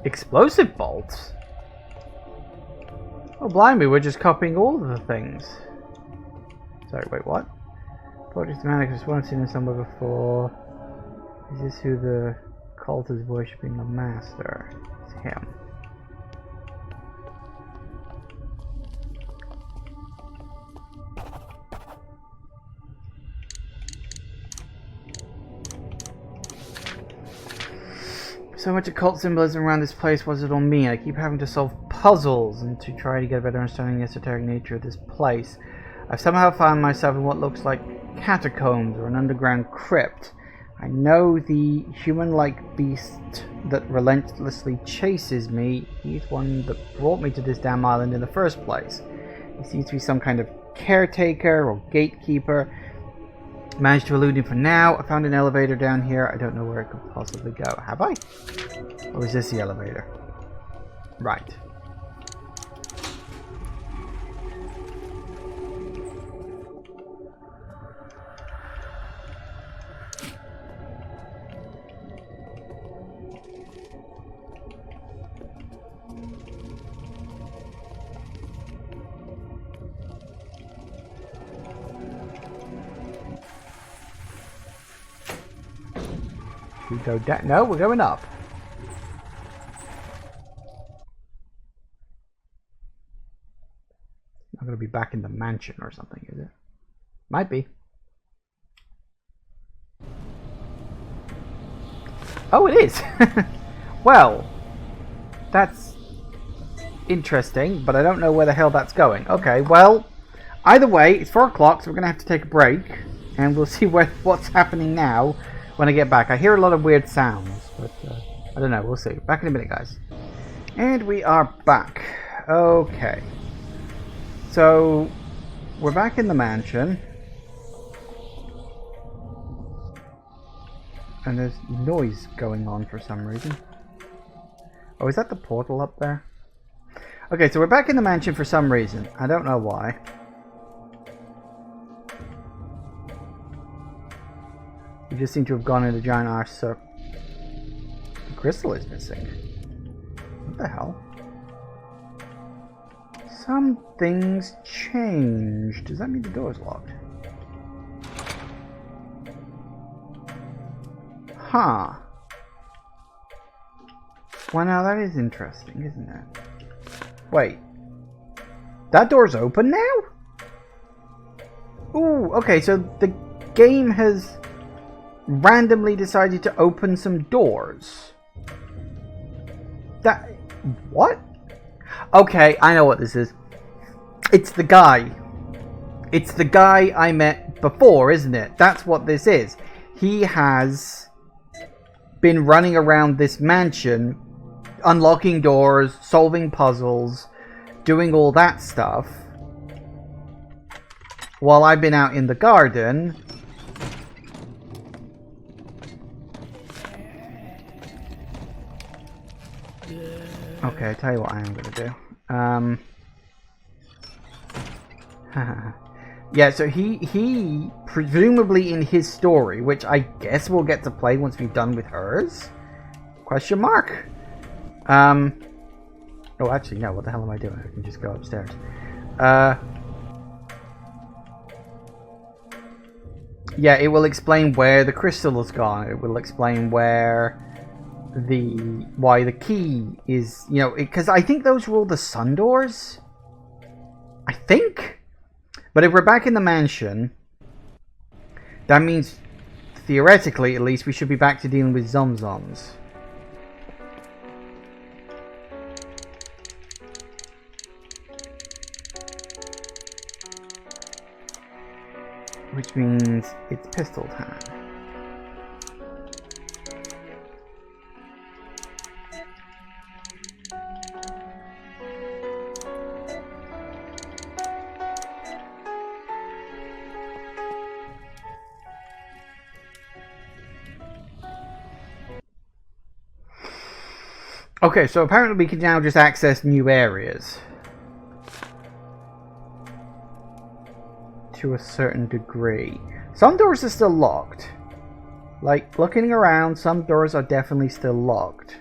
Explosive bolts? Oh, blimey, we're just copying all of the things. Sorry, wait, what? Project Manic was once seen somewhere before. Is this who the cult is worshipping the master? It's him. So much occult symbolism around this place. What does it all mean? I keep having to solve puzzles and to try to get a better understanding of the esoteric nature of this place. I've somehow found myself in what looks like catacombs or an underground crypt. I know the human-like beast that relentlessly chases me. He's one that brought me to this damn island in the first place. He seems to be some kind of caretaker or gatekeeper. Managed to elude him for now. I found an elevator down here. I don't know where it could possibly go. Have I? Or is this the elevator? Right. We go down. No, we're going up. Not going to be back in the mansion or something, is it? Might be. Oh, it is. Well, that's interesting, but I don't know where the hell that's going. Okay, well, either way, it's 4 o'clock, so we're going to have to take a break, and we'll see what's happening now. When I get back, I hear a lot of weird sounds, but I don't know, we'll see. Back in a minute, guys. And we are back. Okay. So, we're back in the mansion. And there's noise going on for some reason. Oh, is that the portal up there? Okay, so we're back in the mansion for some reason. I don't know why. We just seem to have gone in a giant arch circle. The crystal is missing. What the hell? Something's changed. Does that mean the door's locked? Huh. Well, now that is interesting, isn't it? Wait. That door's open now? Ooh, okay, so the game has randomly decided to open some doors. That... what? Okay, I know what this is. It's the guy. It's the guy I met before, isn't it? That's what this is. He has been running around this mansion, unlocking doors, solving puzzles, doing all that stuff, while I've been out in the garden. Okay, I tell you what I am going to do. Yeah, so he presumably in his story, which I guess we'll get to play once we've done with hers. Question mark. Oh, actually, no. What the hell am I doing? I can just go upstairs. Yeah, it will explain where the crystal has gone. It will explain why the key is, you know, because I think those were all the sun doors. I think. But if we're back in the mansion, that means, theoretically at least, we should be back to dealing with Zomzoms. Which means it's pistol time. Okay, so apparently we can now just access new areas. To a certain degree. Some doors are still locked. Like, looking around, some doors are definitely still locked.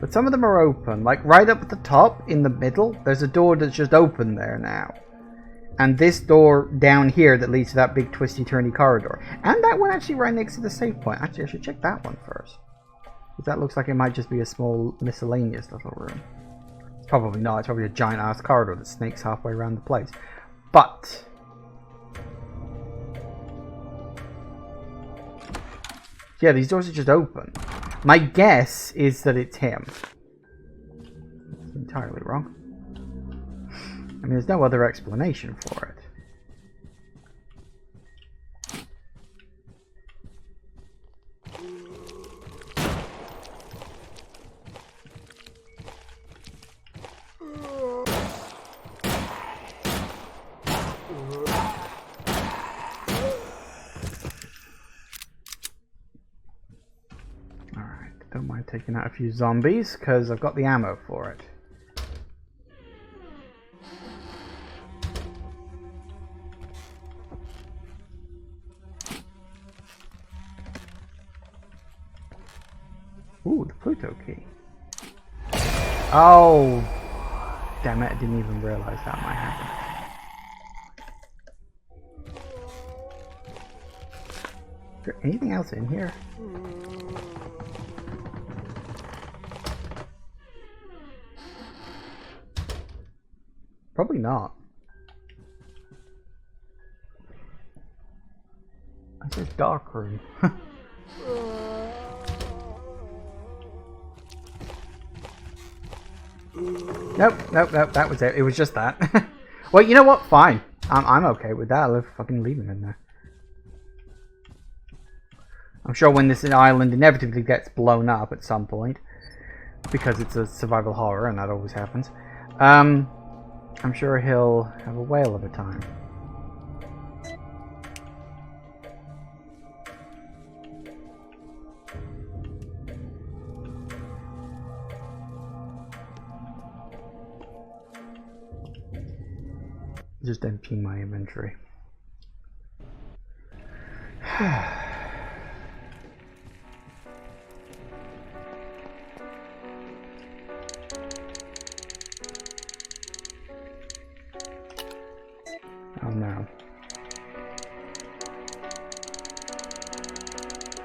But some of them are open. Like, right up at the top, in the middle, there's a door that's just open there now. And this door down here that leads to that big twisty-turny corridor. And that one actually right next to the save point. Actually, I should check that one first. Because that looks like it might just be a small miscellaneous little room. It's probably not. It's probably a giant-ass corridor that snakes halfway around the place. But yeah, these doors are just open. My guess is that it's him. It's entirely wrong. I mean, there's no other explanation for it. Don't mind taking out a few zombies, because I've got the ammo for it. Ooh, the Pluto key. Oh! Damn it, I didn't even realize that might happen. Is there anything else in here? Probably not. That's a dark room. Nope, that was it. It was just that. Well, you know what? Fine. I'm okay with that. I'll fucking leave him in there. I'm sure when this island inevitably gets blown up at some point, because it's a survival horror and that always happens, I'm sure he'll have a whale of a time. Just emptying my inventory. Oh no.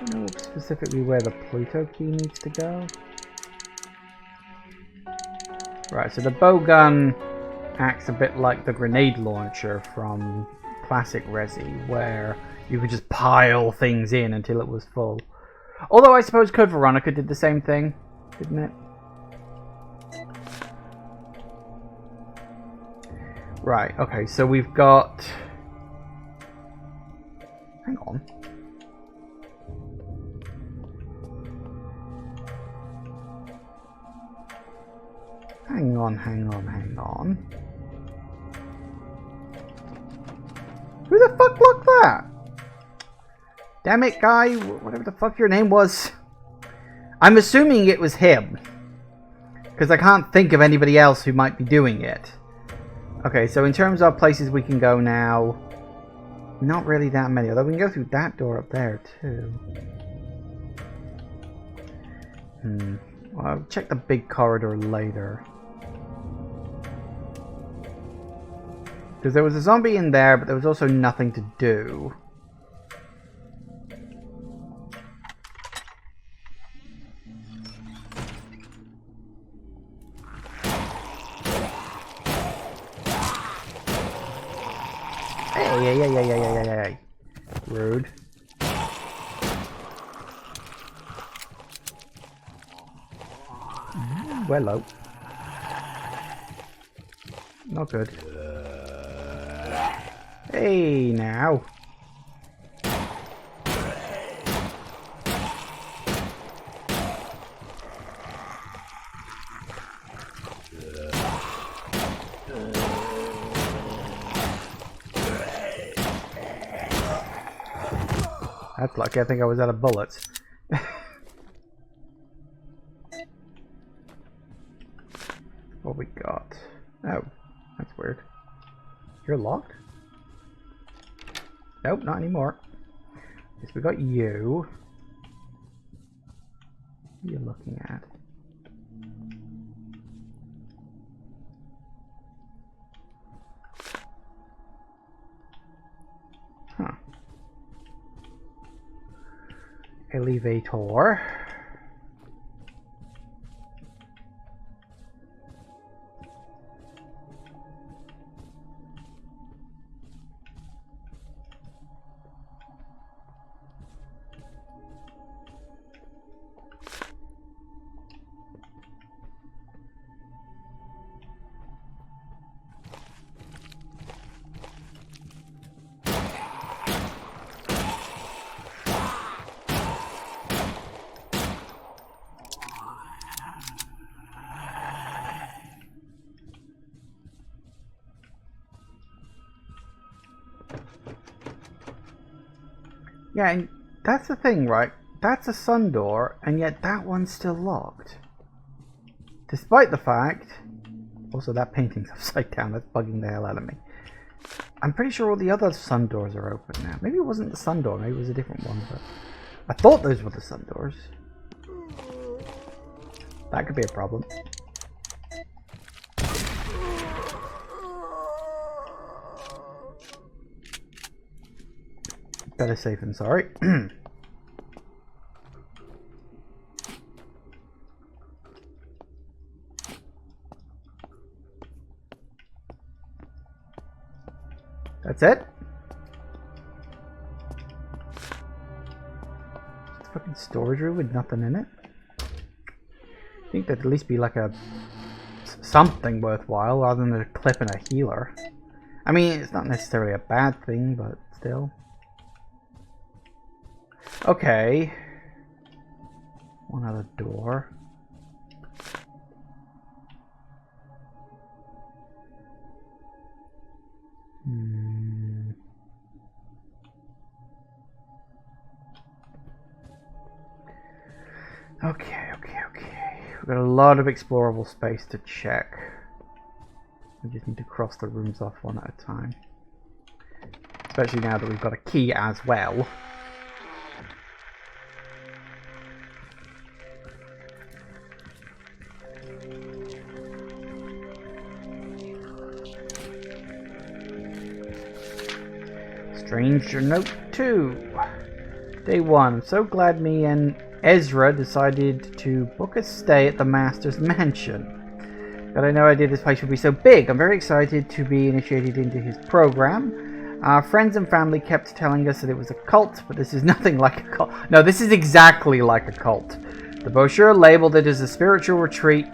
I don't know specifically where the Pluto key needs to go. Right, so the bow gun acts a bit like the grenade launcher from classic Resi, where you could just pile things in until it was full. Although I suppose Code Veronica did the same thing, didn't it? Right, okay, so we've got... Hang on. Hang on, hang on, hang on. Who the fuck locked that? Damn it, guy. Whatever the fuck your name was. I'm assuming it was him. Because I can't think of anybody else who might be doing it. Okay, so in terms of places we can go now, not really that many. Although we can go through that door up there, too. Well, I'll check the big corridor later. Because there was a zombie in there, but there was also nothing to do. Hey. Rude. Hello. Not good. Hey, now. That's lucky. I think I was out of bullets. What we got? Oh, that's weird. You're locked? Nope, not anymore. Yes, we got you. What are you looking at? Huh. Elevator. Yeah, and that's the thing, right? That's a sun door, and yet that one's still locked. Despite the fact... Also, that painting's upside down. That's bugging the hell out of me. I'm pretty sure all the other sun doors are open now. Maybe it wasn't the sun door. Maybe it was a different one, but... I thought those were the sun doors. That could be a problem. Better safe than sorry. That's it? It's a fucking storage room with nothing in it. I think there'd at least be like a something worthwhile rather than a clip and a healer. I mean, it's not necessarily a bad thing, but still. Okay. One other door. Okay. We've got a lot of explorable space to check. We just need to cross the rooms off one at a time. Especially now that we've got a key as well. Stranger Note 2. Day 1. I'm so glad me and Ezra decided to book a stay at the Master's Mansion. Got no idea this place would be so big. I'm very excited to be initiated into his program. Our friends and family kept telling us that it was a cult, but this is nothing like a cult. No, this is exactly like a cult. The brochure labeled it as a spiritual retreat.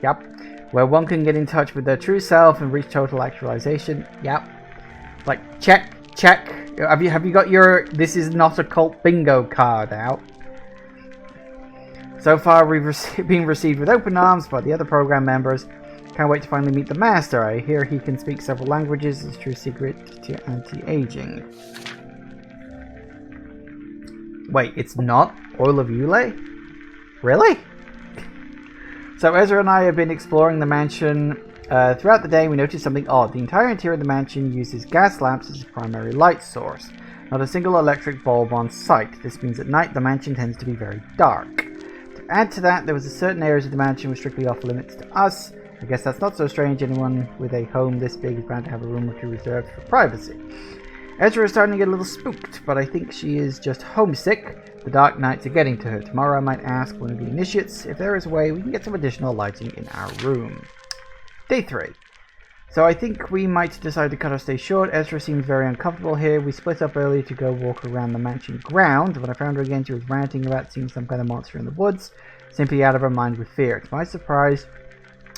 Yep. Where one can get in touch with their true self and reach total actualization. Yep. Like, check. Have you got your "this is not a cult" bingo card out? So far, we've been received with open arms by the other program members. Can't wait to finally meet the master. I hear he can speak several languages. It's a true secret to anti-aging. Wait, it's not Oil of Yule? Really? So Ezra and I have been exploring the mansion. Throughout the day, we noticed something odd. The entire interior of the mansion uses gas lamps as a primary light source. Not a single electric bulb on site. This means at night the mansion tends to be very dark. To add to that, there was a certain areas of the mansion were strictly off limits to us. I guess that's not so strange. Anyone with a home this big is bound to have a room or two reserved for privacy. Ezra is starting to get a little spooked, but I think she is just homesick. The dark nights are getting to her. Tomorrow I might ask one of the initiates if there is a way we can get some additional lighting in our room. Day 3. So I think we might decide to cut our stay short. Ezra seems very uncomfortable here. We split up earlier to go walk around the mansion ground. When I found her again, she was ranting about seeing some kind of monster in the woods, simply out of her mind with fear. To my surprise,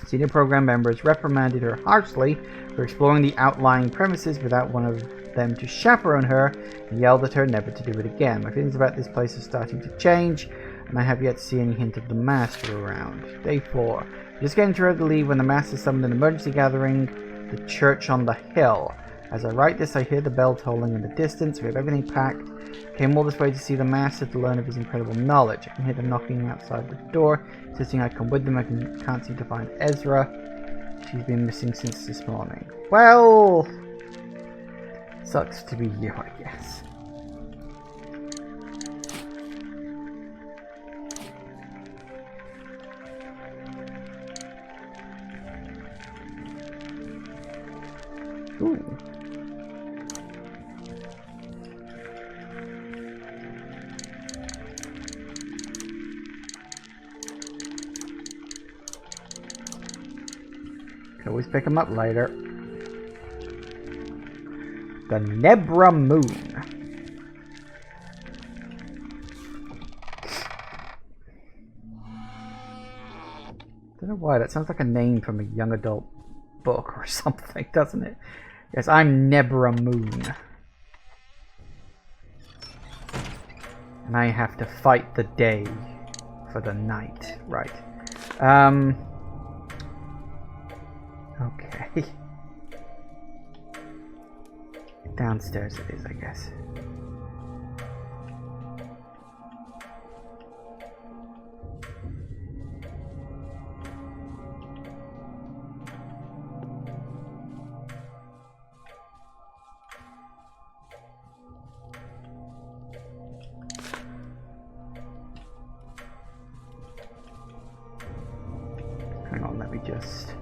senior program members reprimanded her harshly for exploring the outlying premises without one of them to chaperone her, and yelled at her never to do it again. My feelings about this place are starting to change, and I have yet to see any hint of the master around. Day 4. Just getting ready to leave when the master summoned an emergency gathering, the church on the hill. As I write this, I hear the bell tolling in the distance. We have everything packed. Came all this way to see the master to learn of his incredible knowledge. I can hear them knocking outside the door, insisting I come with them. I can't seem to find Ezra. She's been missing since this morning. Well, sucks to be you, I guess. Ooh. Can always pick them up later. The Nebra Moon. Don't know why, that sounds like a name from a young adult book or something, doesn't it? Yes, I'm Nebra Moon. And I have to fight the day for the night. Right. Okay. Downstairs it is, I guess. Hang on, let me just...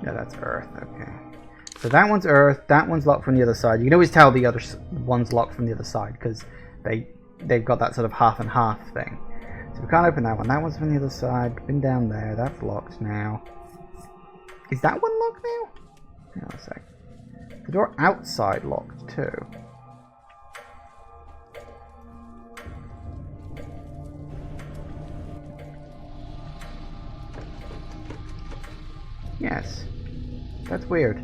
Yeah, that's Earth, okay. So that one's Earth, that one's locked from the other side. You can always tell the other one's locked from the other side because they've got that sort of half and half thing. So we can't open that one. That one's from the other side. Been down there. That's locked now. Is that one locked now? Hang on a sec. The door outside locked too. Yes. That's weird.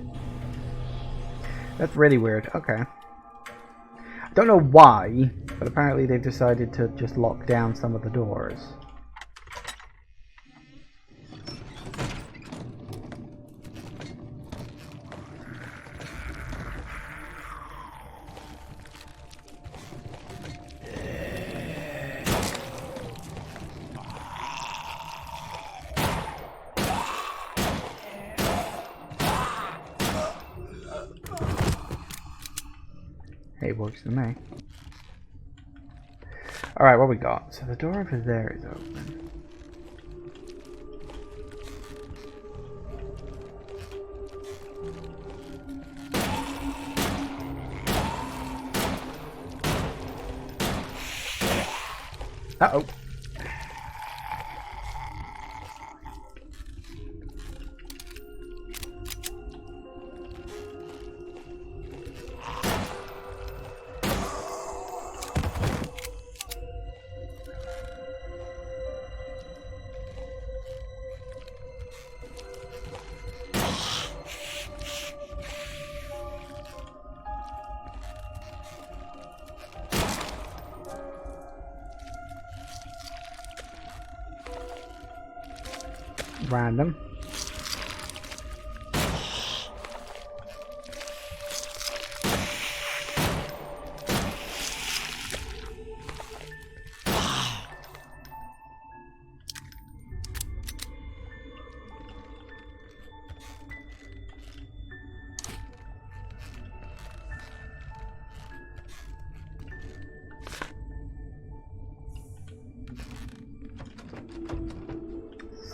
That's really weird. Okay. I don't know why, but apparently they've decided to just lock down some of the doors. Hey, works for me. Alright, what we got? So the door over there is open. Uh-oh. Random.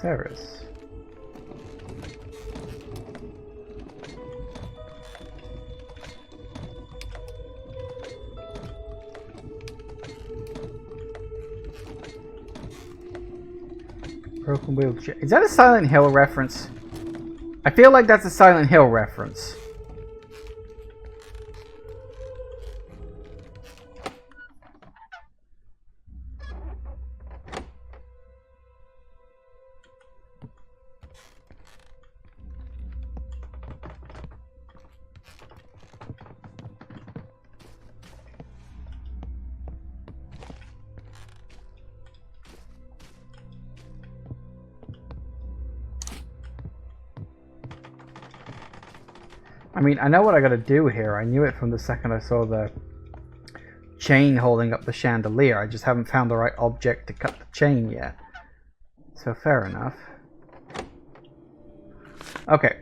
Ceres. Broken wheelchair. Is that a Silent Hill reference? I feel like that's a Silent Hill reference. I mean, I know what I gotta do here. I knew it from the second I saw the chain holding up the chandelier. I just haven't found the right object to cut the chain yet. So fair enough. Okay.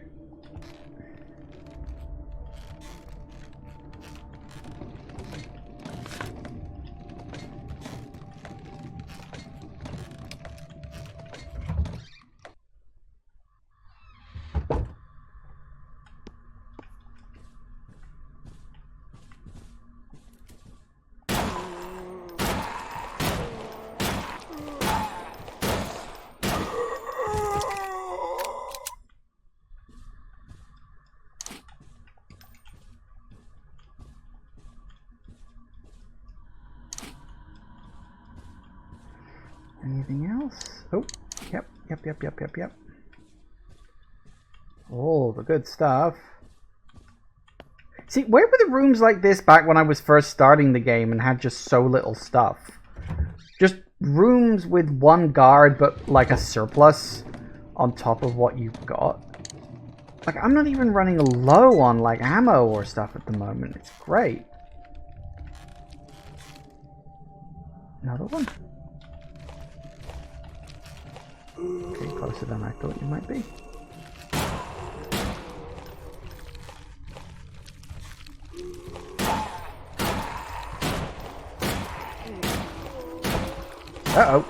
Anything else? Oh, yep. Oh, the good stuff. See, where were the rooms like this back when I was first starting the game and had just so little stuff? Just rooms with one guard, but like a surplus on top of what you've got. Like, I'm not even running low on like ammo or stuff at the moment. It's great. Another one. Okay, closer than I thought you might be. Uh-oh.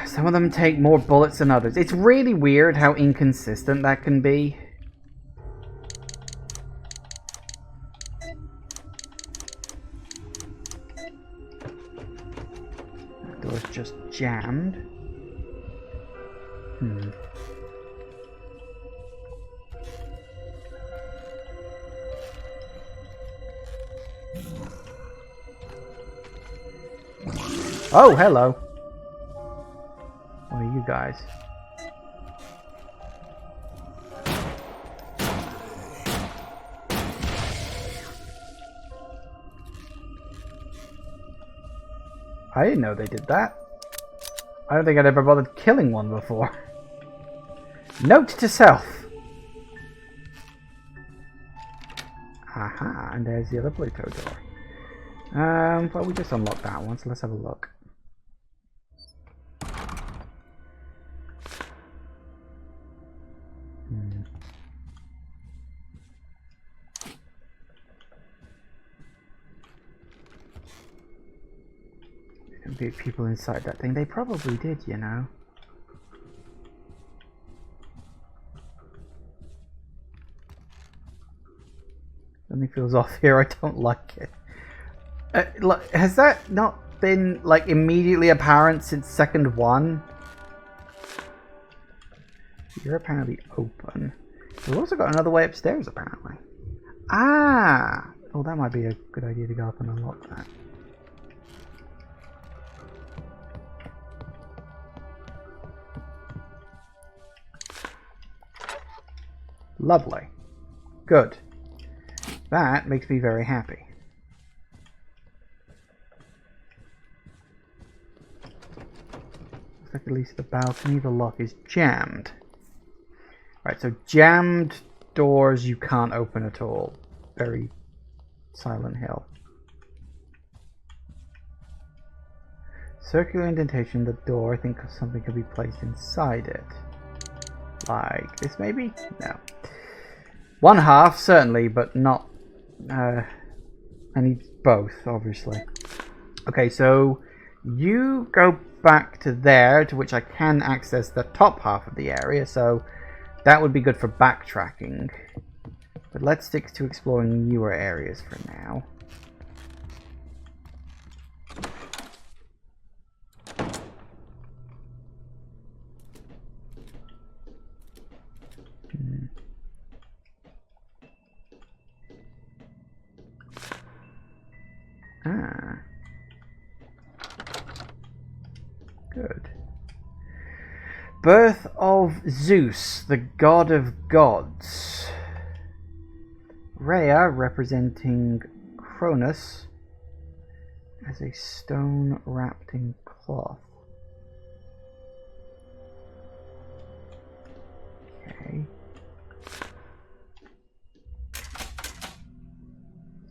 Some of them take more bullets than others. It's really weird how inconsistent that can be. That door's just jammed. Oh, hello. What are you guys? I didn't know they did that. I don't think I'd ever bothered killing one before. Note to self. Aha, and there's the other Pluto door. Well, we just unlocked that one, so let's have a look. There'd be people inside that thing. They probably did, you know. Something feels off here. I don't like it. Has that not been like immediately apparent since second one? You're apparently open. We've also got another way upstairs apparently. Ah! Oh, that might be a good idea to go up and unlock that. Lovely. Good. That makes me very happy. Looks like at least the balcony, the lock is jammed. Right, so jammed doors you can't open at all. Very Silent Hill. Circular indentation, the door, I think something could be placed inside it. Like this maybe? No. One half, certainly, but not... I need both, obviously. Okay, so you go back to there, to which I can access the top half of the area, so that would be good for backtracking. But let's stick to exploring newer areas for now. Ah. Good. Birth of Zeus, the god of gods. Rhea, representing Cronus, as a stone wrapped in cloth. Okay.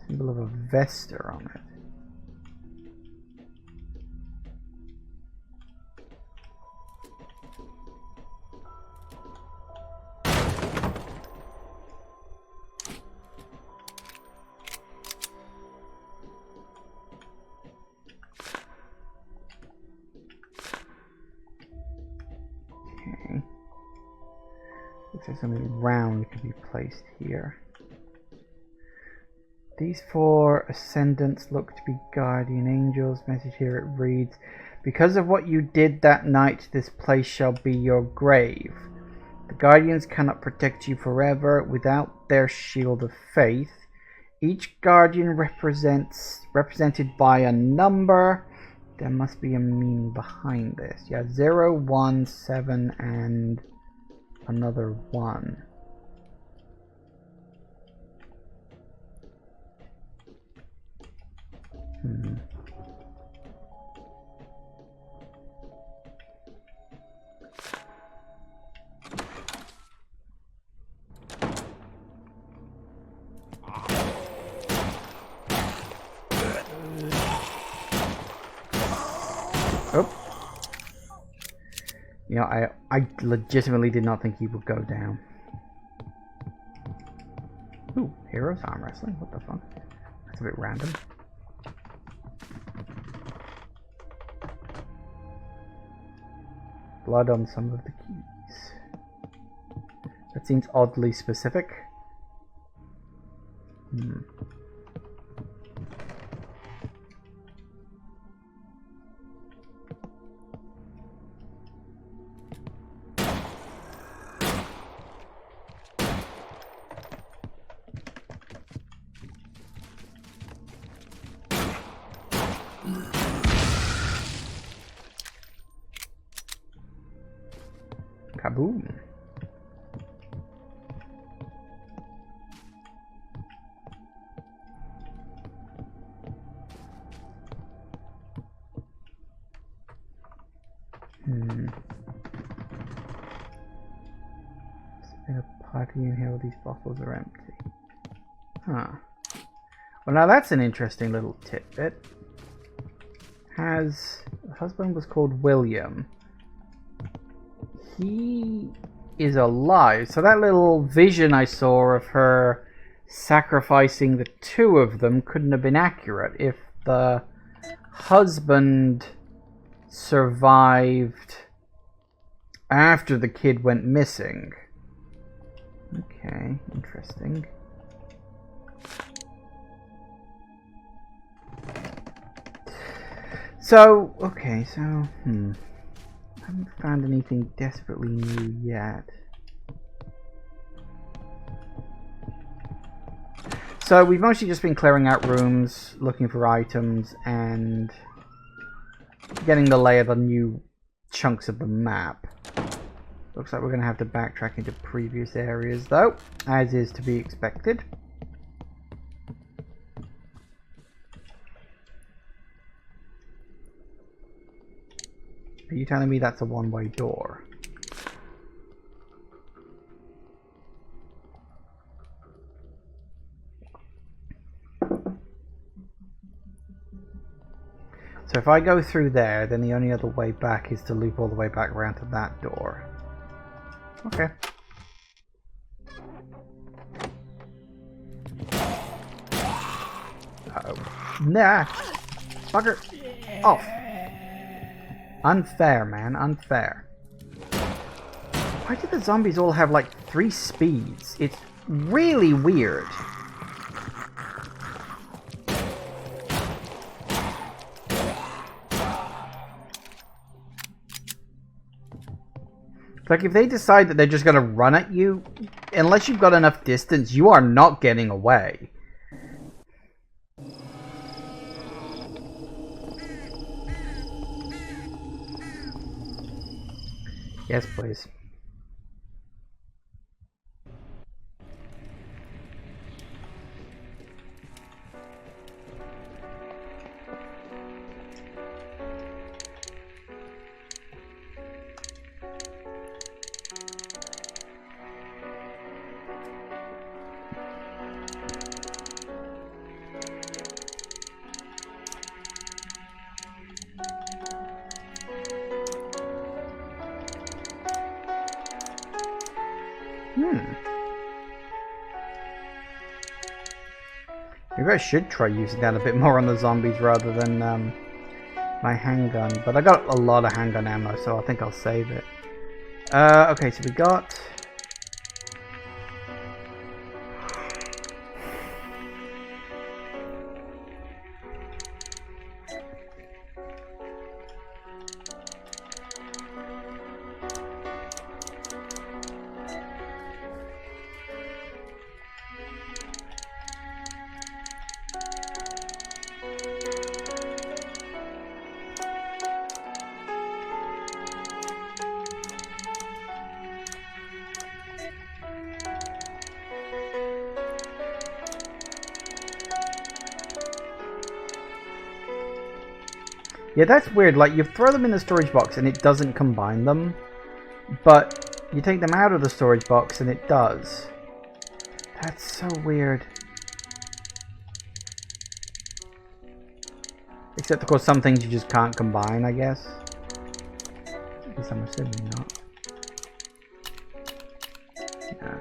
Symbol of a Vesta on it. Okay. Looks like something round could be placed here. These 4 ascendants look to be guardian angels. Message here, it reads, because of what you did that night, this place shall be your grave. The guardians cannot protect you forever without their shield of faith. Each guardian represented by a number. There must be a meaning behind this. Yeah, 0, 1, 7, and another 1. Oh. You know, I legitimately did not think he would go down. Ooh, heroes arm wrestling? What the fuck? That's a bit random. Blood on some of the keys. That seems oddly specific. Kaboom. There's been a party in here, all these bottles are empty. Huh. Well, now that's an interesting little tidbit. The husband was called William. He is alive. So that little vision I saw of her sacrificing the 2 of them couldn't have been accurate. If the husband survived after the kid went missing. Okay, interesting. So, okay, so, I haven't found anything desperately new yet. So we've mostly just been clearing out rooms, looking for items, and getting the lay of the new chunks of the map. Looks like we're going to have to backtrack into previous areas, though, as is to be expected. Are you telling me that's a one-way door? So if I go through there, then the only other way back is to loop all the way back around to that door. Okay. Uh-oh. Nah! Fucker! off. Unfair, man. Unfair. Why do the zombies all have like 3 speeds? It's really weird. Like, if they decide that they're just going to run at you, unless you've got enough distance, you are not getting away. Yes, please. Maybe I should try using that a bit more on the zombies rather than my handgun. But I got a lot of handgun ammo, so I think I'll save it. Okay, so we got... Yeah, that's weird. Like, you throw them in the storage box and it doesn't combine them. But you take them out of the storage box and it does. That's so weird. Except, of course, some things you just can't combine, I guess. At least I'm assuming not. Yeah.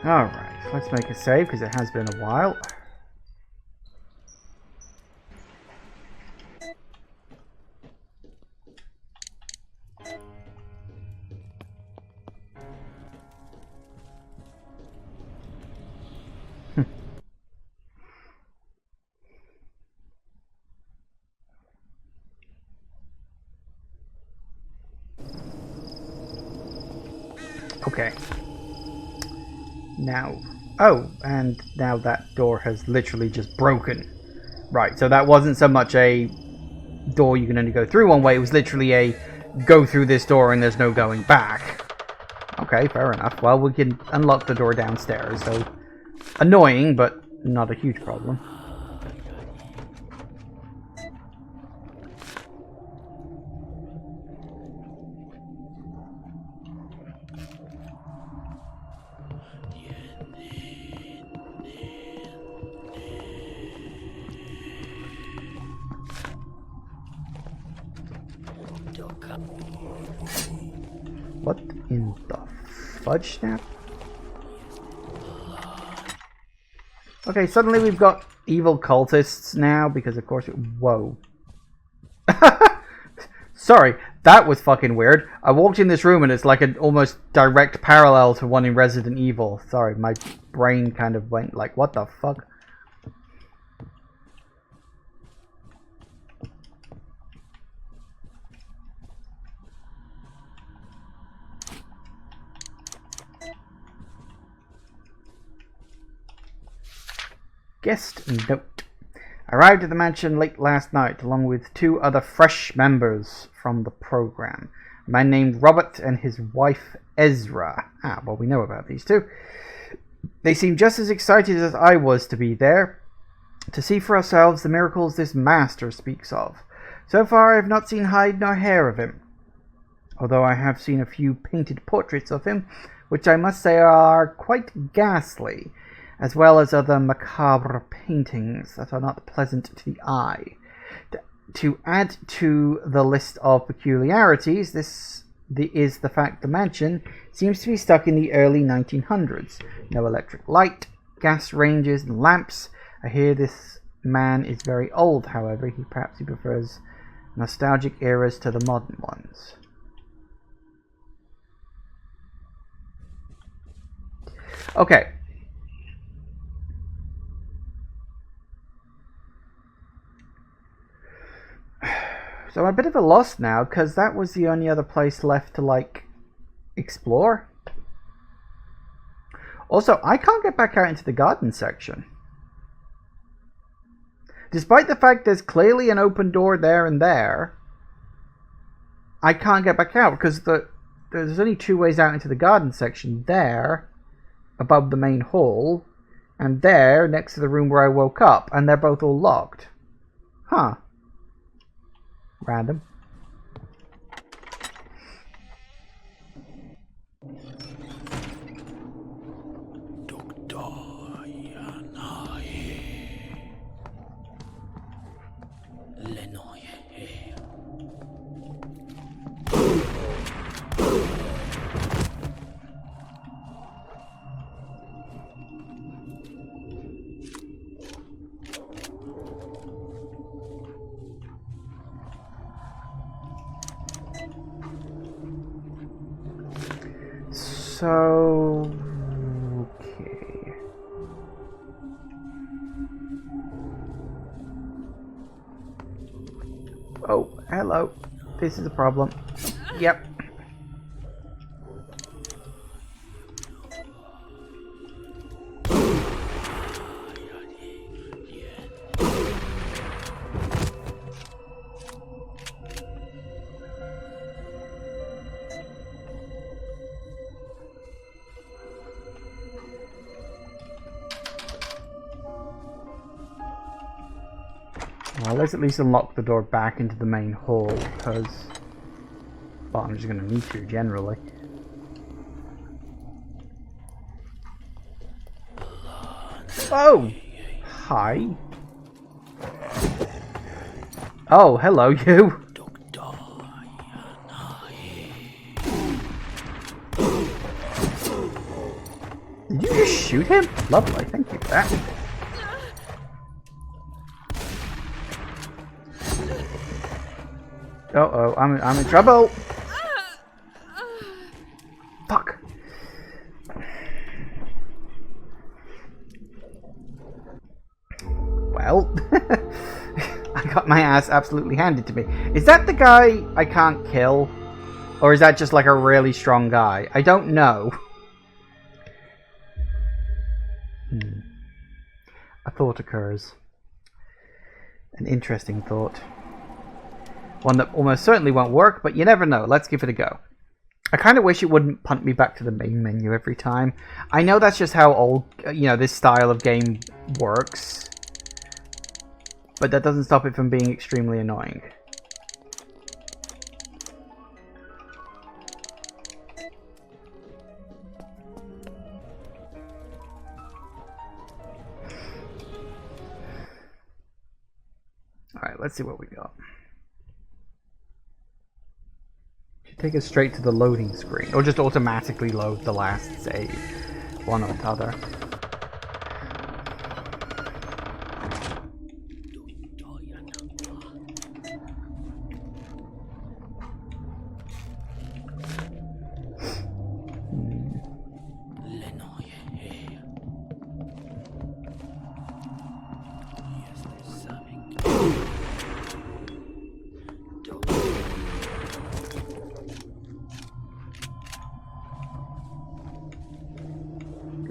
Alright, let's make a save because it has been a while. Okay. Now, oh, and now that door has literally just broken. Right, so that wasn't so much a door you can only go through one way, it was literally a go through this door and there's no going back. Okay, fair enough. Well, we can unlock the door downstairs, so annoying, but not a huge problem. What in the fudge snap? Okay, suddenly we've got evil cultists now because of course whoa. Sorry, that was fucking weird. I walked in this room and it's like an almost direct parallel to one in Resident Evil. Sorry, my brain kind of went like, what the fuck? Guest note. Arrived at the mansion late last night along with 2 other fresh members from the program. A man named Robert and his wife Ezra. Ah, well, we know about these 2. They seemed just as excited as I was to be there, to see for ourselves the miracles this master speaks of. So far I have not seen hide nor hair of him. although I have seen a few painted portraits of him, which I must say are quite ghastly, as well as other macabre paintings that are not pleasant to the eye. To add to the list of peculiarities, is the fact the mansion seems to be stuck in the early 1900s. No electric light, gas ranges, and lamps. I hear this man is very old, however. Perhaps he prefers nostalgic eras to the modern ones. Okay. So I'm a bit of a loss now, because that was the only other place left to, like, explore. Also, I can't get back out into the garden section. Despite the fact there's clearly an open door there and there, I can't get back out, because there's only two ways out into the garden section. There, above the main hall, and there, next to the room where I woke up, and they're both all locked. Huh. Random. So, okay. Oh, hello. This is a problem. Yep. Well, let's at least unlock the door back into the main hall, because, well, I'm just going to need to, generally. Oh! Hi. Oh, hello, you. Did you just shoot him? Lovely, thank you for that. Uh-oh, I'm in trouble! Fuck! Well, I got my ass absolutely handed to me. Is that the guy I can't kill? Or is that just like a really strong guy? I don't know. A thought occurs. An interesting thought. One that almost certainly won't work, but you never know. Let's give it a go. I kind of wish it wouldn't punt me back to the main menu every time. I know that's just how old, this style of game works. But that doesn't stop it from being extremely annoying. Alright, let's see what we got. Take us straight to the loading screen, or just automatically load the last save, one or the other.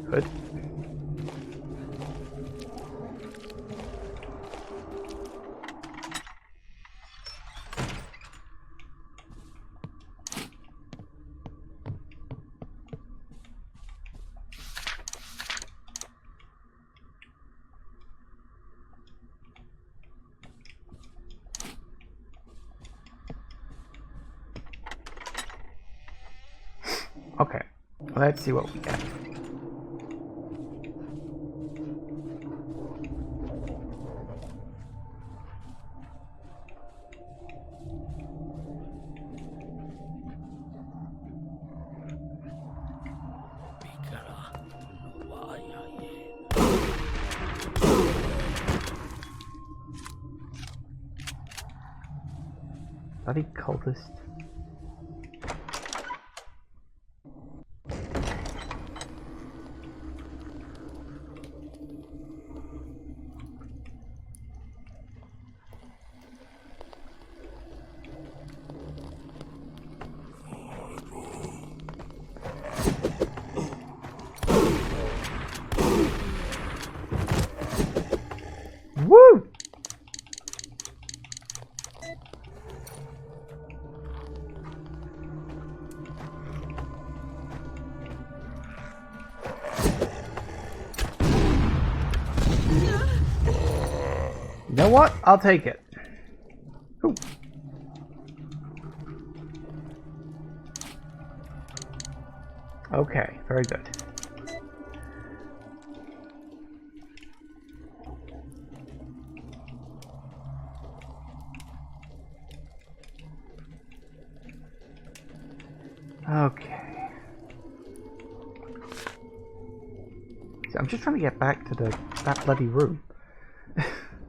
Good. Let's see what we get. Bloody cultist. Woo! You know what? I'll take it. Ooh. Okay, very good. Okay. So I'm just trying to get back to that bloody room.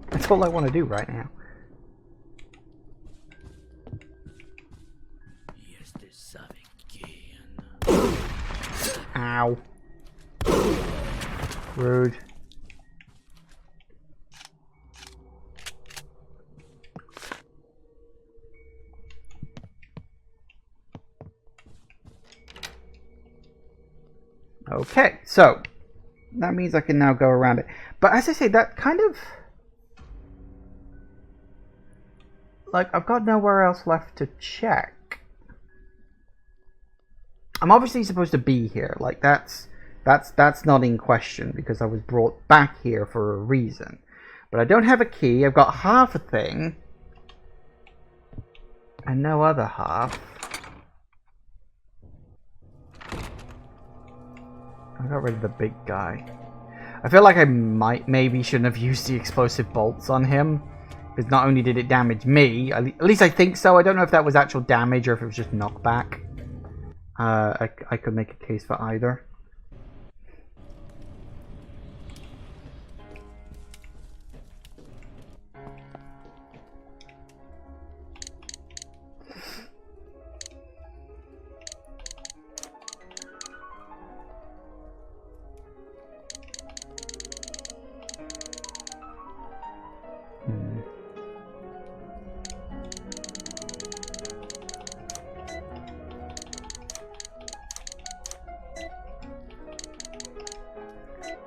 That's all I want to do right now. Ow. Rude. Okay, so that means I can now go around it. But as I say, that kind of... like, I've got nowhere else left to check. I'm obviously supposed to be here. Like, that's not in question because I was brought back here for a reason. But I don't have a key. I've got half a thing. And no other half. I got rid of the big guy. I feel like I maybe shouldn't have used the explosive bolts on him. Because not only did it damage me, at least I think so. I don't know if that was actual damage or if it was just knockback. I could make a case for either.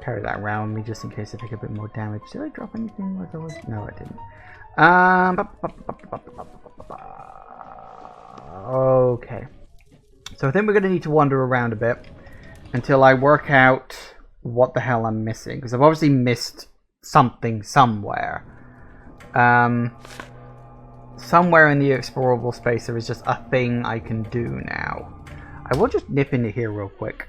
Carry that around me just in case I take a bit more damage. Did I drop anything like I was? No, I didn't. Okay. So I think we're going to need to wander around a bit until I work out what the hell I'm missing. Because I've obviously missed something somewhere. Somewhere in the explorable space there is just a thing I can do now. I will just nip into here real quick.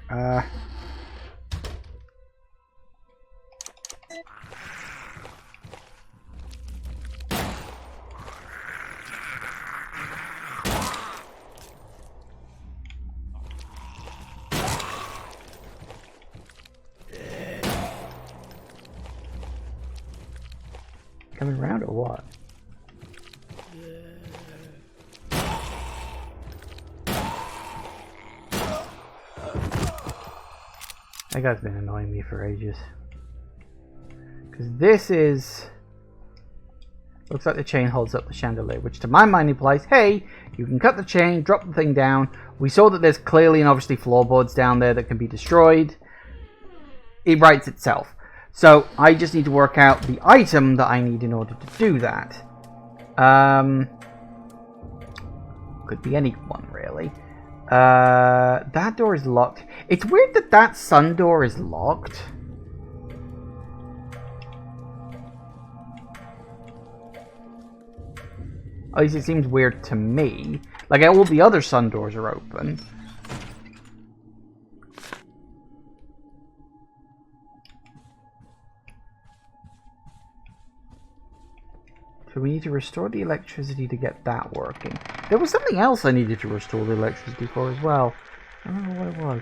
Coming around or what? That guy's been annoying me for ages. Because this is... looks like the chain holds up the chandelier, which to my mind implies, hey, you can cut the chain, drop the thing down. We saw that there's clearly and obviously floorboards down there that can be destroyed. It writes itself. So I just need to work out the item that I need in order to do that. Could be anyone, really. That door is locked. It's weird that that sun door is locked. At least it seems weird to me. Like, all the other sun doors are open. So we need to restore the electricity to get that working. There was something else I needed to restore the electricity for as well. I don't know what it was.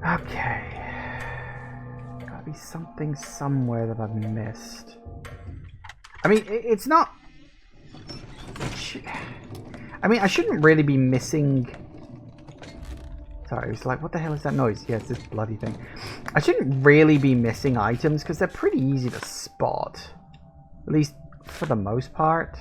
Okay. Gotta be something somewhere that I've missed. I mean, it's not... I mean, I shouldn't really be missing... Sorry, it's like, what the hell is that noise? Yeah, it's this bloody thing. I shouldn't really be missing items, because they're pretty easy to spot. At least, for the most part.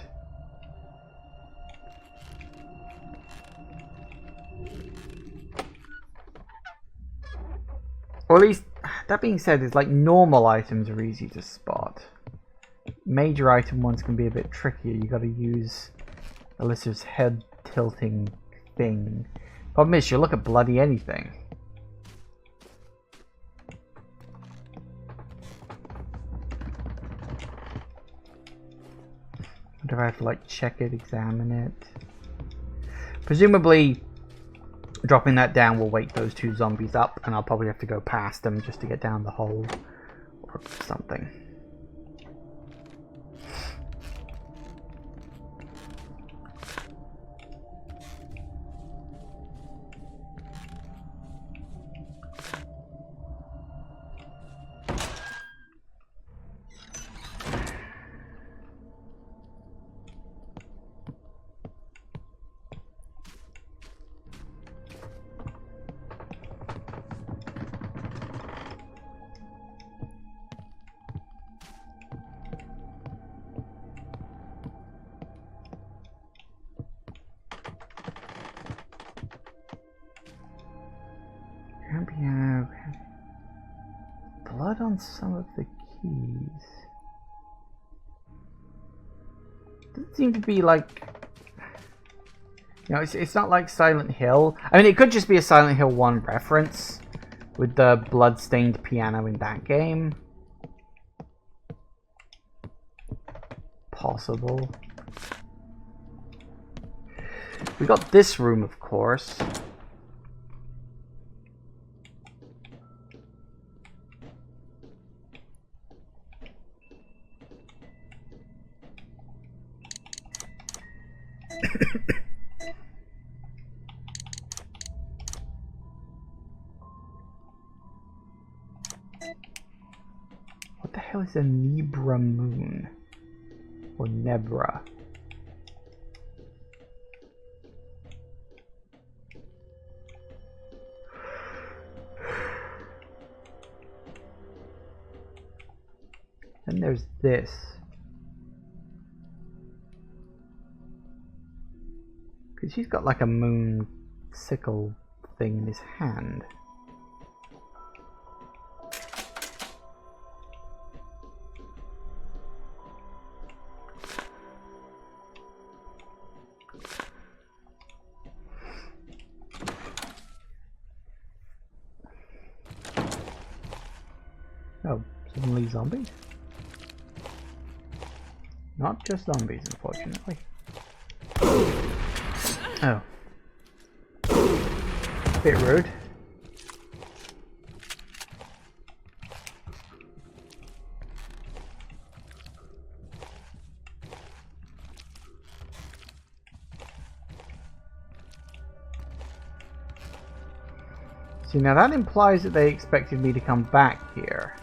Or at least, that being said, it's like normal items are easy to spot. Major item ones can be a bit trickier. You gotta use Alyssa's head tilting thing. Problem is, she'll look at bloody anything. Wonder if I have to like check it, examine it. Presumably, dropping that down will wake those two zombies up, and I'll probably have to go past them just to get down the hole or something. We have blood on some of the keys. Doesn't seem to be like, you know, it's not like Silent Hill. I mean, it could just be a Silent Hill 1 reference with the blood-stained piano in that game. Possible. We got this room, of course. What the hell is a Nebra moon? Or Nebra? Then there's this. Because he's got like a moon sickle thing in his hand. Oh, suddenly zombies? Not just zombies, unfortunately. Oh. Bit rude. See, now that implies that they expected me to come back here.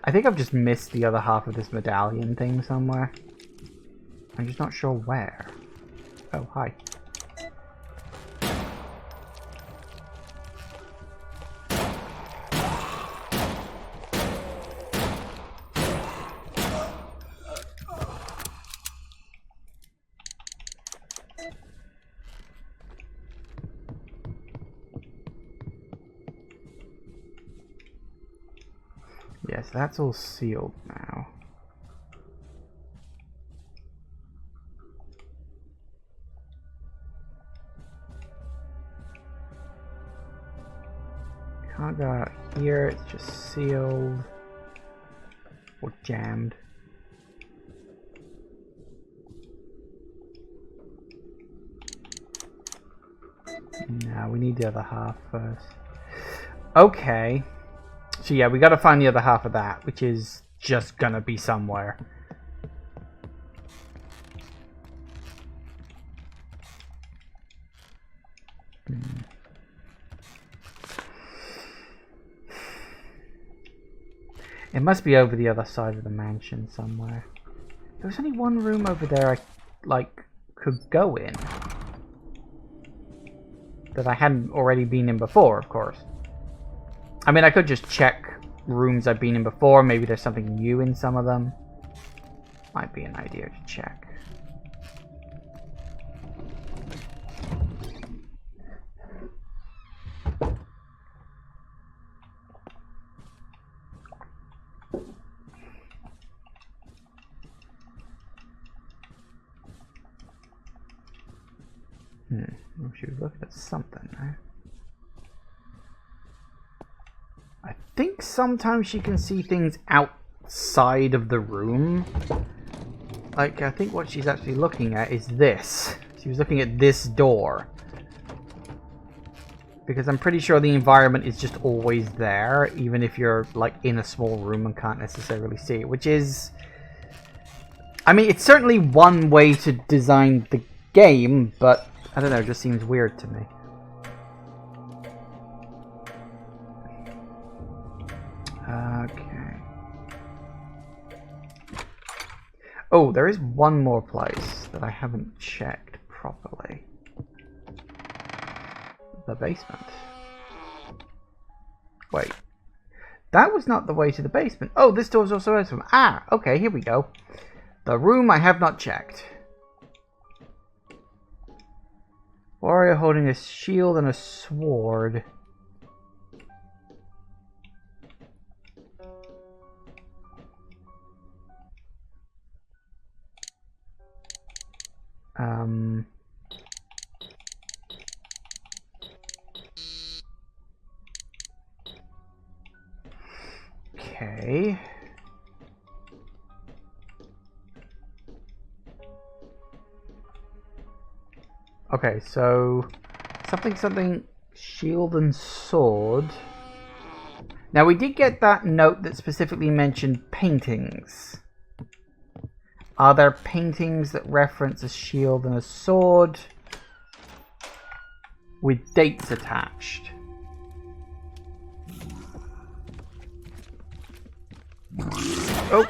I think I've just missed the other half of this medallion thing somewhere. I'm just not sure where. Oh, hi. Yes, that's all sealed now. Can't go out here, it's just sealed. Or jammed. No, we need the other half first. Okay. So yeah, we gotta find the other half of that, which is just gonna be somewhere. It must be over the other side of the mansion somewhere. There was only one room over there I, like, could go in. That I hadn't already been in before, of course. I mean, I could just check rooms I've been in before. Maybe there's something new in some of them. Might be an idea to check. She was looking at something there. I think sometimes she can see things outside of the room. Like, I think what she's actually looking at is this. She was looking at this door. Because I'm pretty sure the environment is just always there, even if you're, like, in a small room and can't necessarily see it. Which is... I mean, it's certainly one way to design the game, but... I don't know, it just seems weird to me. Okay. Oh, there is one more place that I haven't checked properly. The basement. Wait. That was not the way to the basement. Oh, this door is also open. Ah, okay, here we go. The room I have not checked. Warrior holding a shield and a sword. Okay. Okay, so something, shield and sword. Now we did get that note that specifically mentioned paintings. Are there paintings that reference a shield and a sword with dates attached? Oh!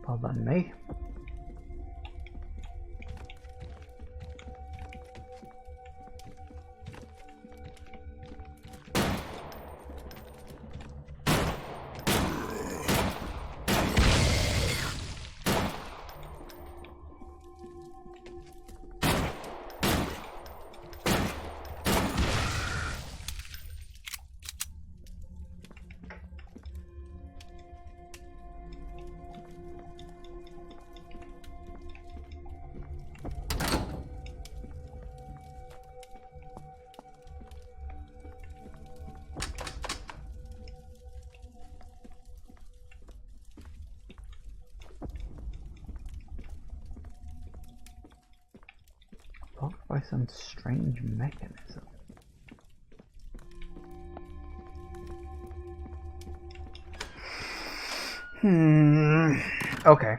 Pardon me. Blocked by some strange mechanism. Okay.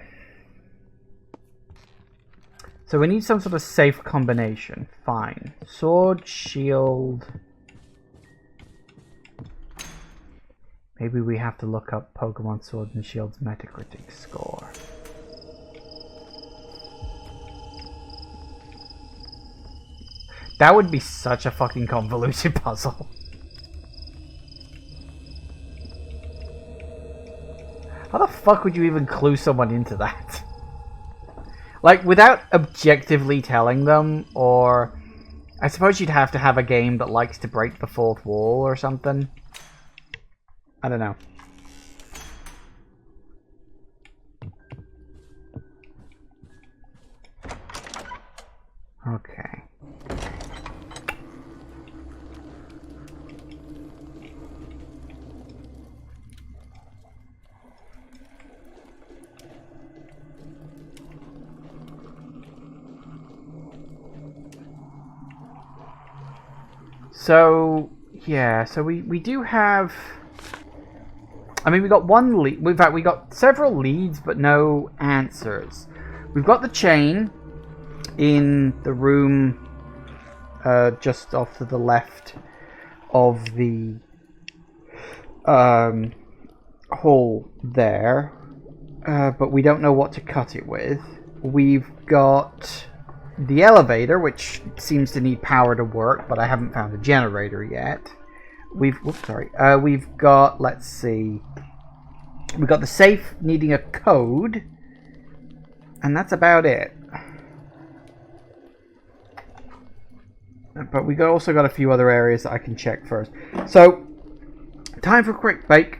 So we need some sort of safe combination. Fine. Sword, shield. Maybe we have to look up Pokemon Sword and Shield's Metacritic score. That would be such a fucking convoluted puzzle. How the fuck would you even clue someone into that? Like, without objectively telling them, or... I suppose you'd have to have a game that likes to break the fourth wall or something. I don't know. Okay. So, yeah, so we do have... I mean, we got one lead. In fact, we got several leads, but no answers. We've got the chain in the room just off to the left of the hole there, but we don't know what to cut it with. We've got the elevator, which seems to need power to work, but I haven't found a generator yet. We've got, let's see, we've got the safe needing a code, and that's about it. But we also got a few other areas that I can check first. So, time for a quick break,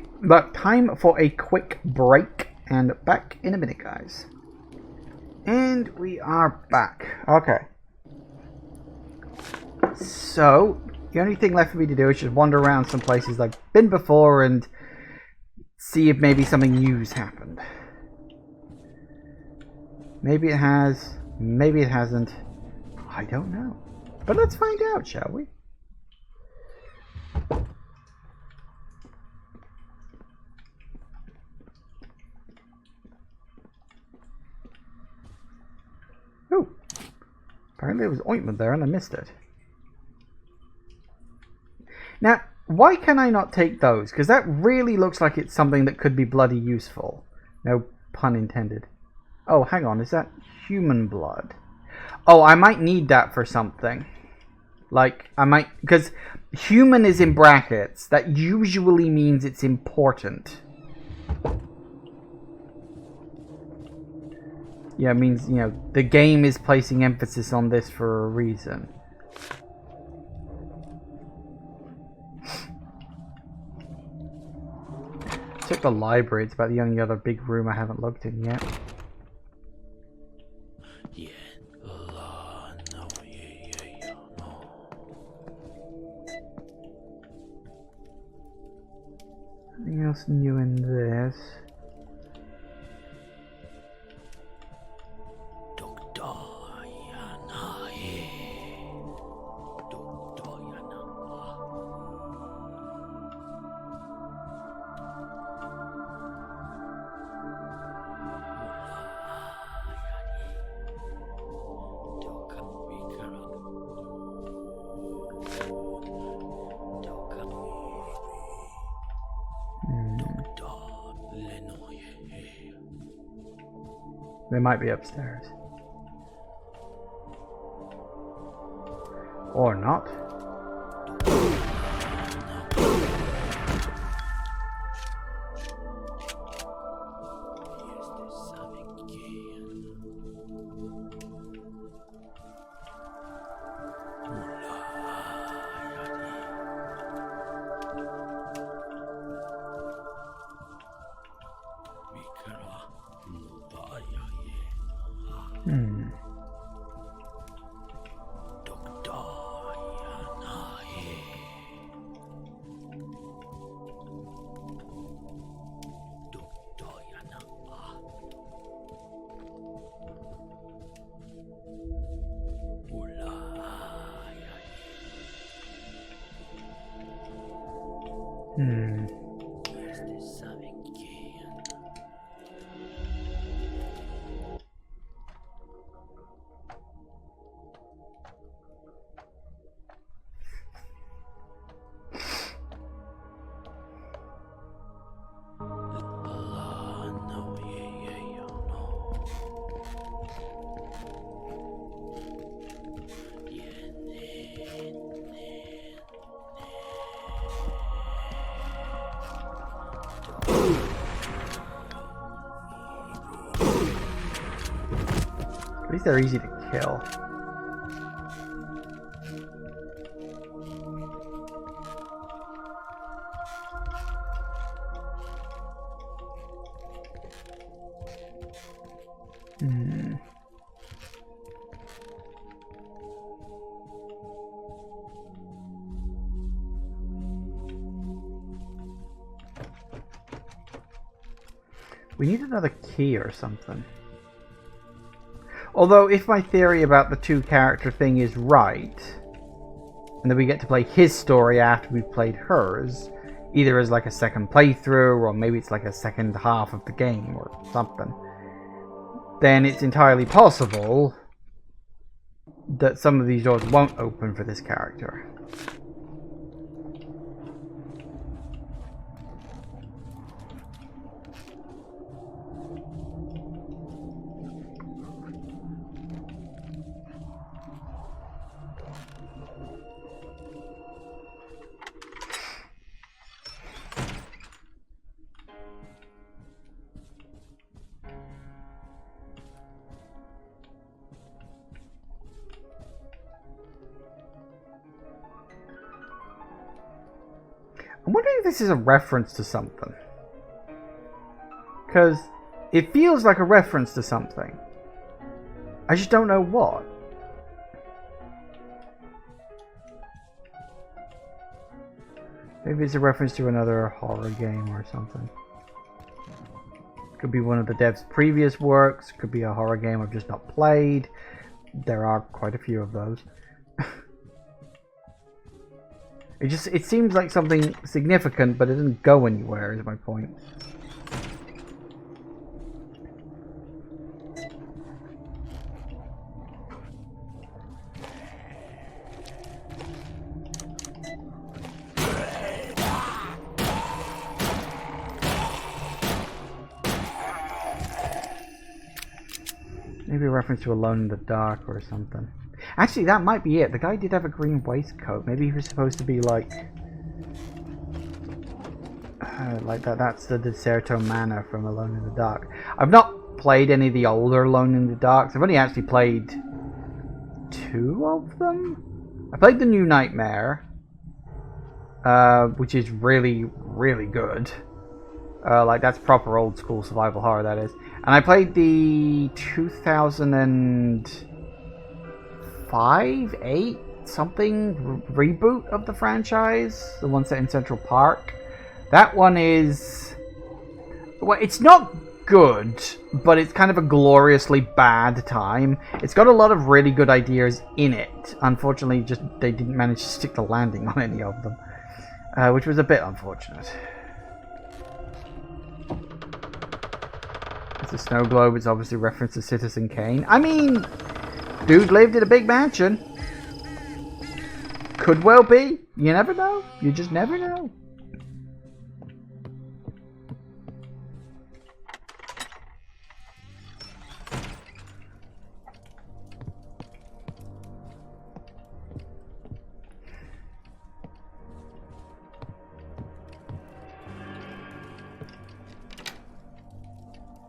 and back in a minute, guys. And we are back. Okay. So, the only thing left for me to do is just wander around some places I've been before and see if maybe something new's happened. Maybe it has, maybe it hasn't. I don't know. But let's find out, shall we? Oh, apparently there was ointment there and I missed it. Now, why can I not take those? Because that really looks like it's something that could be bloody useful. No pun intended. Oh, hang on, is that human blood? Oh, I might need that for something. Like, I might... Because human is in brackets. That usually means it's important. Yeah, it means, you know, the game is placing emphasis on this for a reason. Check the library. It's about the only other big room I haven't looked in yet. Anything else new in this? They might be upstairs. Or not. least they're easy to kill. We need another key or something. Although, if my theory about the two character thing is right, and then we get to play his story after we've played hers, either as like a second playthrough, or maybe it's like a second half of the game or something, then it's entirely possible that some of these doors won't open for this character. I'm wondering if this is a reference to something. Because it feels like a reference to something. I just don't know what. Maybe it's a reference to another horror game or something. Could be one of the dev's previous works. Could be a horror game I've just not played. There are quite a few of those. It seems like something significant, but it doesn't go anywhere, is my point. Maybe a reference to Alone in the Dark or something. Actually, that might be it. The guy did have a green waistcoat. Maybe he was supposed to be like that. That's the Deserto Manor from Alone in the Dark. I've not played any of the older Alone in the Darks. I've only actually played 2 of them. I played the New Nightmare, which is really, really good. Like, that's proper old school survival horror, that is. And I played the 2005, 8 something reboot of the franchise, the one set in Central Park. That one is, well, it's not good, but it's kind of a gloriously bad time. It's got a lot of really good ideas in it. Unfortunately, just they didn't manage to stick the landing on any of them, which was a bit unfortunate. It's a snow globe. It's obviously reference to Citizen Kane. I mean, dude lived in a big mansion. Could well be. You never know. You just never know.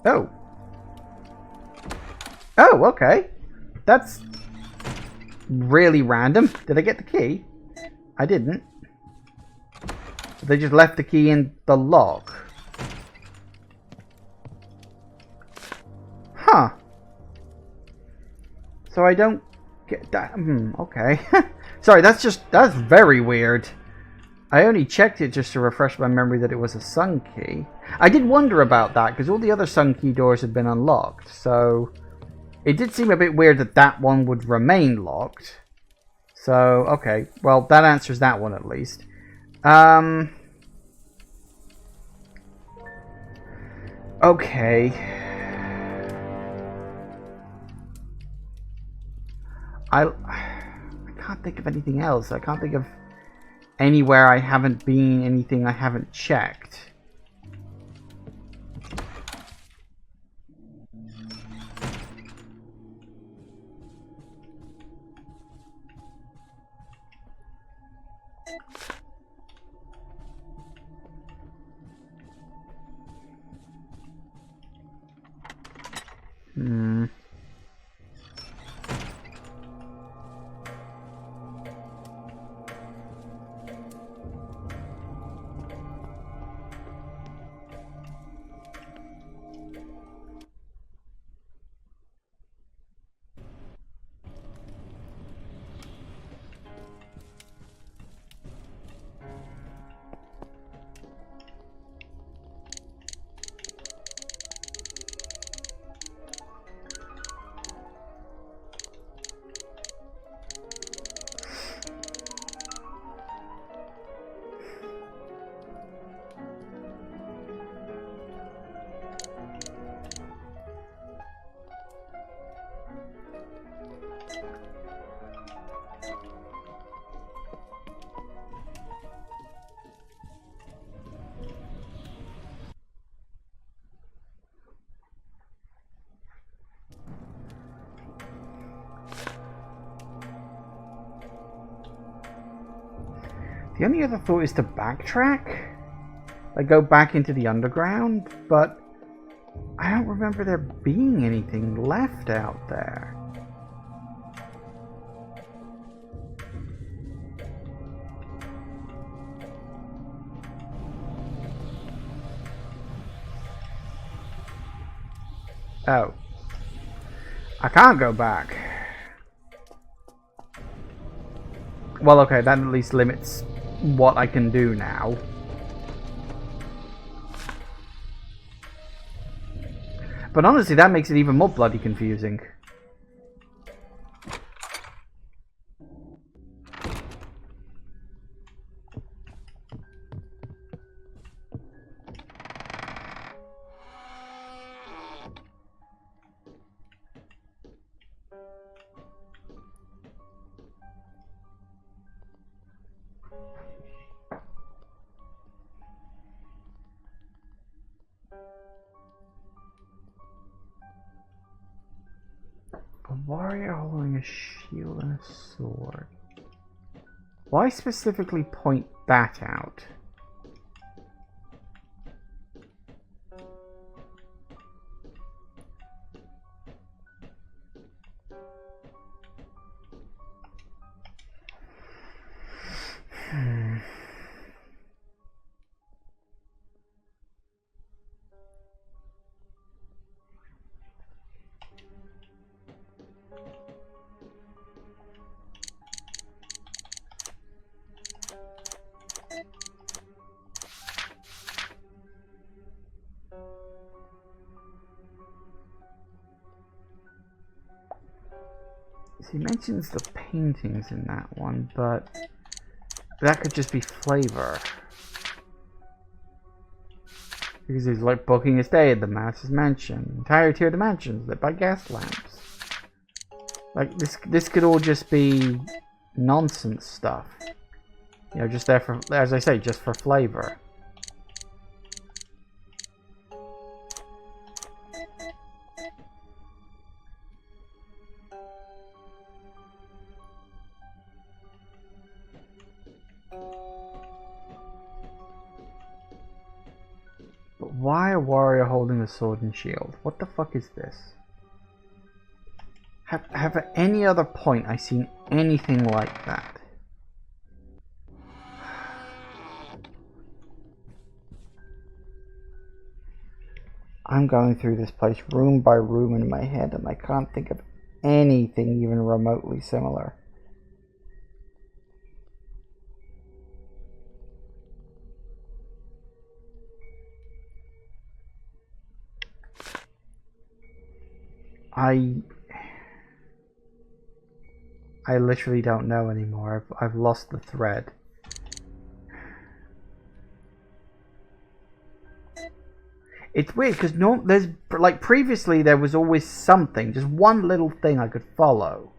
Oh. Oh, okay. That's really random. Did I get the key? I didn't. They just left the key in the lock. Huh. So I don't get that. Okay. Sorry, that's very weird. I only checked it just to refresh my memory that it was a sun key. I did wonder about that because all the other sun key doors had been unlocked, so it did seem a bit weird that that one would remain locked. So, okay. Well, that answers that one at least. Okay. I can't think of anything else. I can't think of anywhere I haven't been, anything I haven't checked. The only other thought is to backtrack. Like go back into the underground, but I don't remember there being anything left out there. Oh. I can't go back. Well, okay, that at least limits what I can do now. But honestly, that makes it even more bloody confusing. A warrior holding a shield and a sword. Why specifically point that out? He mentions the paintings in that one, but that could just be flavor. Because he's like booking a stay at the Master's mansion. Entire tier of the mansions lit by gas lamps. Like this could all just be nonsense stuff. You know, just there for, as I say, just for flavor. Why a warrior holding a sword and shield? What the fuck is this? Have at any other point I seen anything like that? I'm going through this place room by room in my head and I can't think of anything even remotely similar. I literally don't know anymore. I've lost the thread. It's weird because there's like previously there was always something, just one little thing I could follow.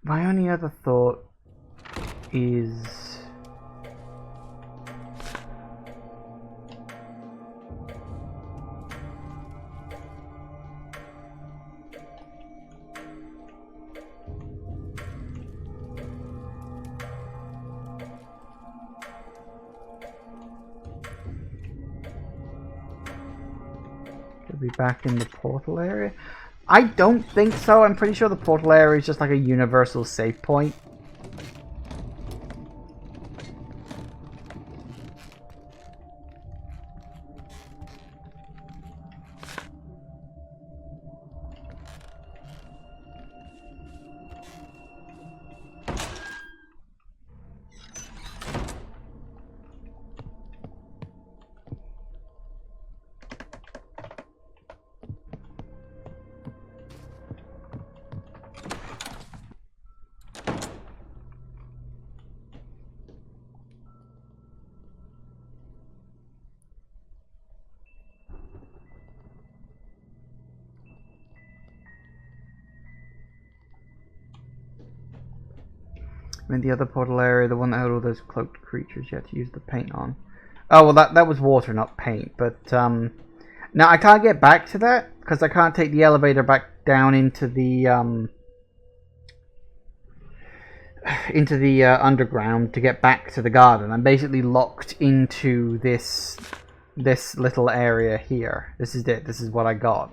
My only other thought is to be back in the portal area. I don't think so. I'm pretty sure the portal area is just like a universal save point. I mean, the other portal area, the one that had all those cloaked creatures you had to use the paint on. Oh, well, that was water, not paint. But, now I can't get back to that, because I can't take the elevator back down into the, underground to get back to the garden. I'm basically locked into this little area here. This is it. This is what I got.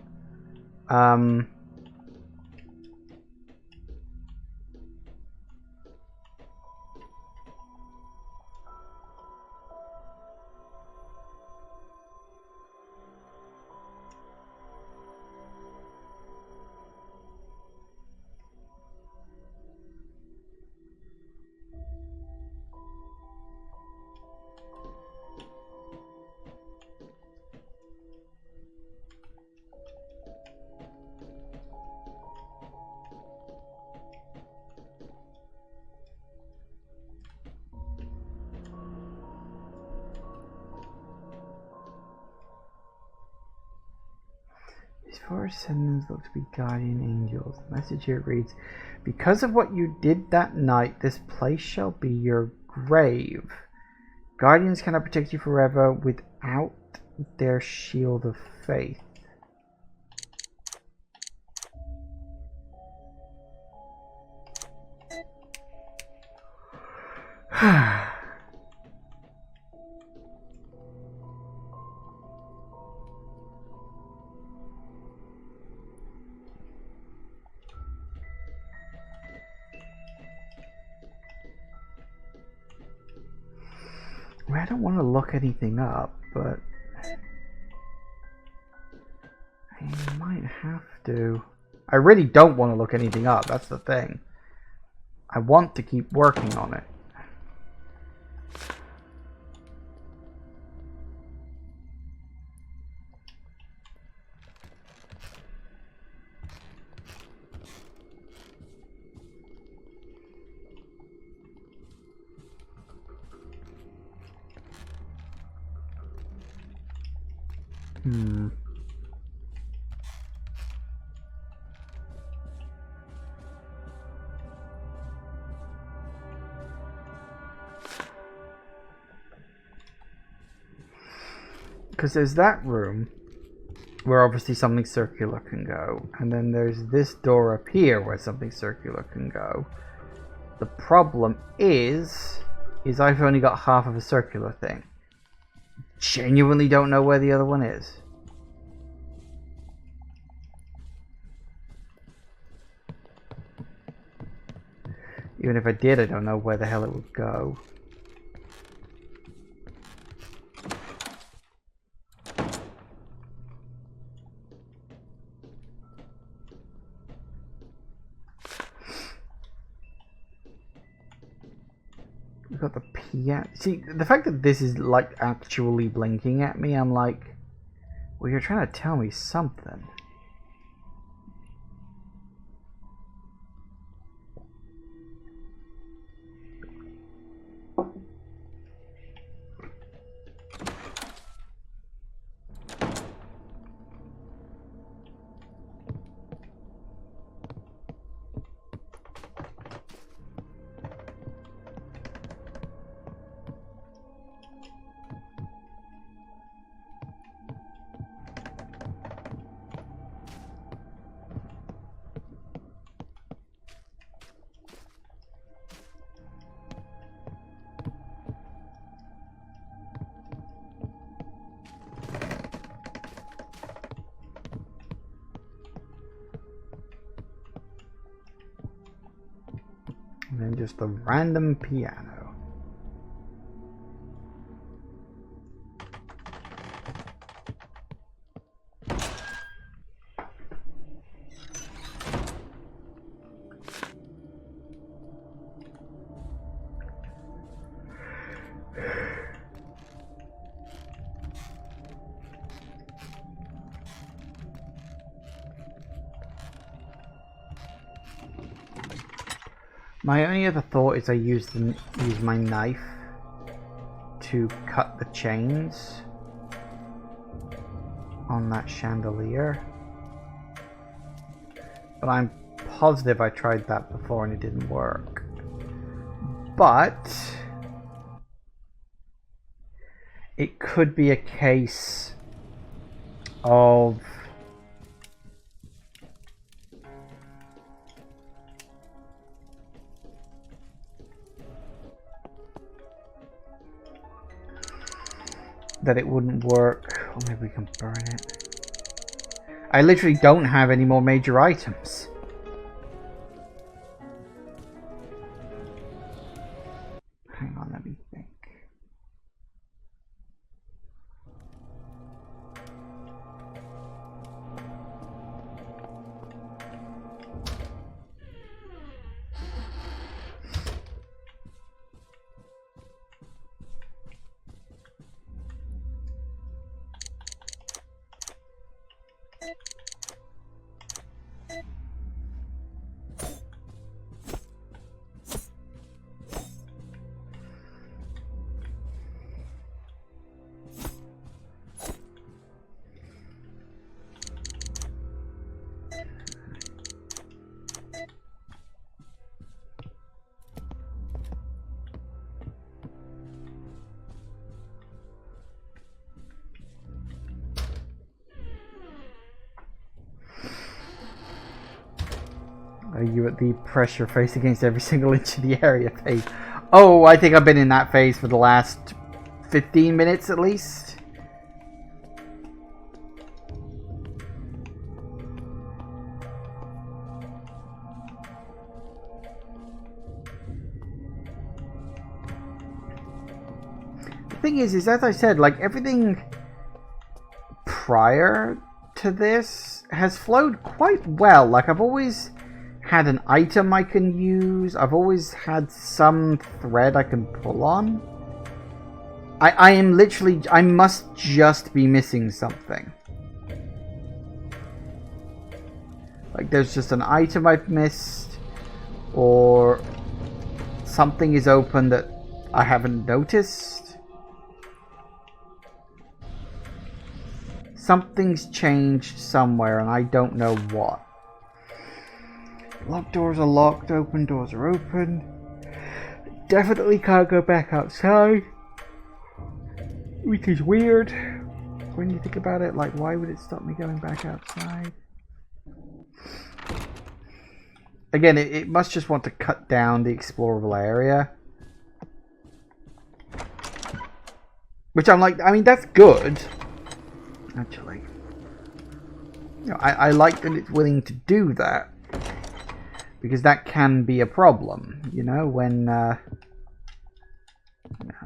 These four ascendants look to be guardian angels. The message here reads, because of what you did that night, this place shall be your grave. Guardians cannot protect you forever without their shield of faith. I don't want to look anything up, but I might have to. I really don't want to look anything up, that's the thing. I want to keep working on it. Because there's that room where obviously something circular can go, and then there's this door up here where something circular can go. The problem is I've only got half of a circular thing. Genuinely don't know where the other one is. Even if I did, I don't know where the hell it would go. We've got the piano. See, the fact that this is like actually blinking at me, I'm like, well, you're trying to tell me something. And then just a random piano. My only other thought is I use my knife to cut the chains on that chandelier. But I'm positive I tried that before and it didn't work. But it could be a case of that it wouldn't work. Or maybe we can burn it. I literally don't have any more major items. Hang on, let me think. Are you at the pressure face against every single inch of the area phase? Oh, I think I've been in that phase for the last 15 minutes at least. The thing is as I said, like everything prior to this has flowed quite well. Like I've always had an item I can use. I've always had some thread I can pull on. I am literally... I must just be missing something. Like there's just an item I've missed, or something is open that I haven't noticed. Something's changed somewhere and I don't know what. Locked doors are locked, open doors are open. Definitely can't go back outside. Which is weird when you think about it. Like, why would it stop me going back outside? Again, it must just want to cut down the explorable area. Which I'm like, I mean, that's good. Actually. You know, I like that it's willing to do that. Because that can be a problem, you know, when no,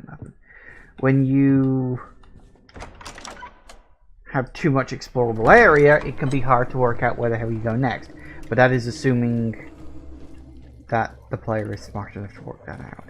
nothing. When you have too much explorable area, it can be hard to work out where the hell you go next. But that is assuming that the player is smart enough to work that out.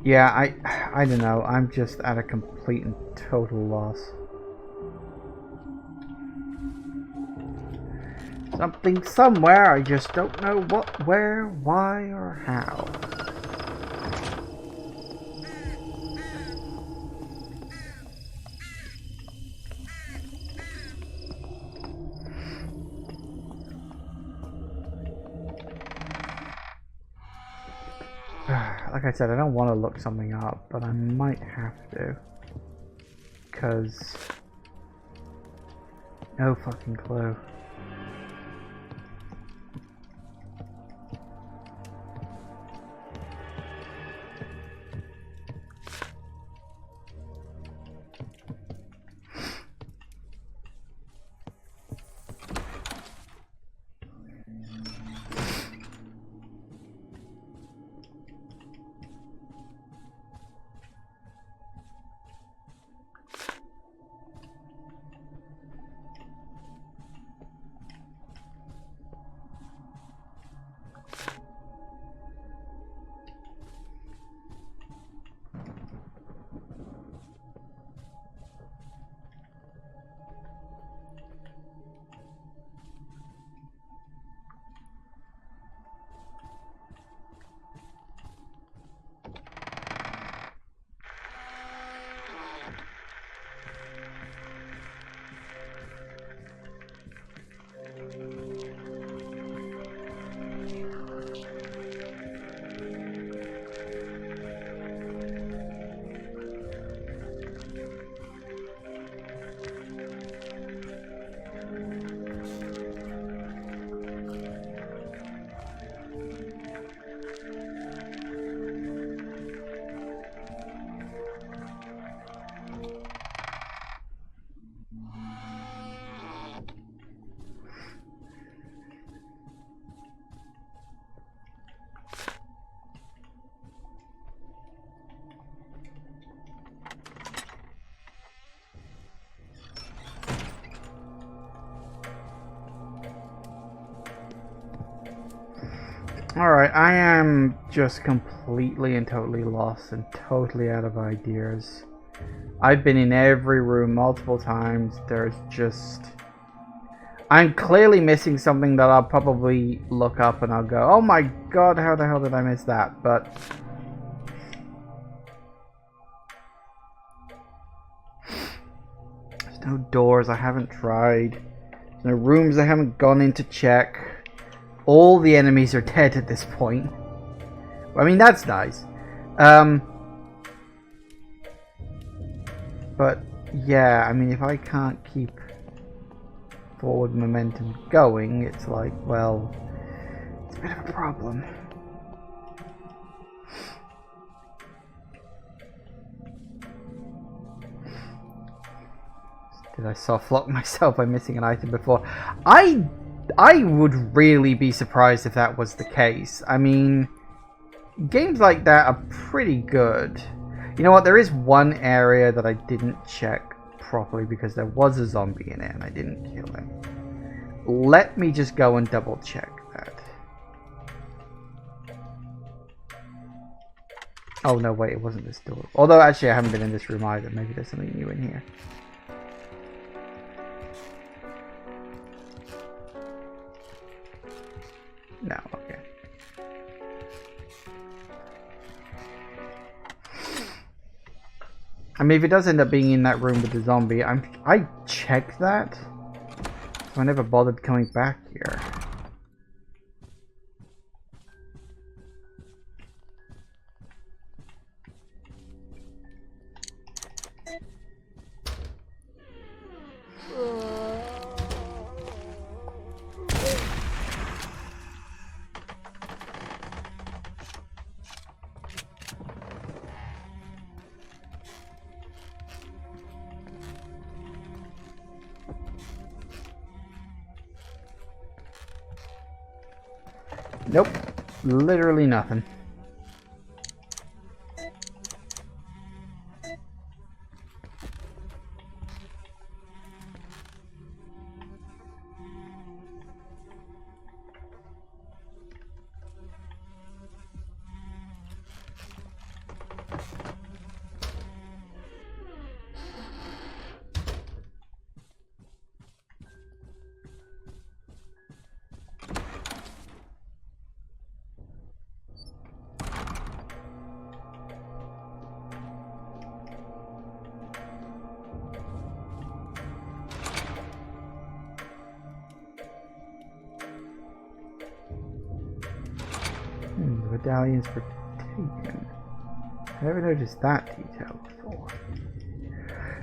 Yeah, I don't know. I'm just at a complete and total loss. Something somewhere, I just don't know what, where, why, or how. Like I said, I don't want to look something up, but I might have to. Because... no fucking clue. Alright, I am just completely and totally lost and totally out of ideas. I've been in every room multiple times. There's just... I'm clearly missing something that I'll probably look up and I'll go, oh my god, how the hell did I miss that? But... there's no doors I haven't tried. There's no rooms I haven't gone in to check. All the enemies are dead at this point. I mean, that's nice. But, yeah, I mean, if I can't keep forward momentum going, it's like, well, it's a bit of a problem. Did I soft lock myself by missing an item before? I would really be surprised if that was the case. I mean, games like that are pretty good. You know what, there is one area that I didn't check properly because there was a zombie in it and I didn't kill him. Let me just go and double check that. Oh no, wait, it wasn't this door. Although actually I haven't been in this room either. Maybe there's something new in here. No, okay. I mean, if it does end up being in that room with the zombie, I checked that, so I never bothered coming back here. Nope, literally nothing. medallions were taken. I never noticed that detail before.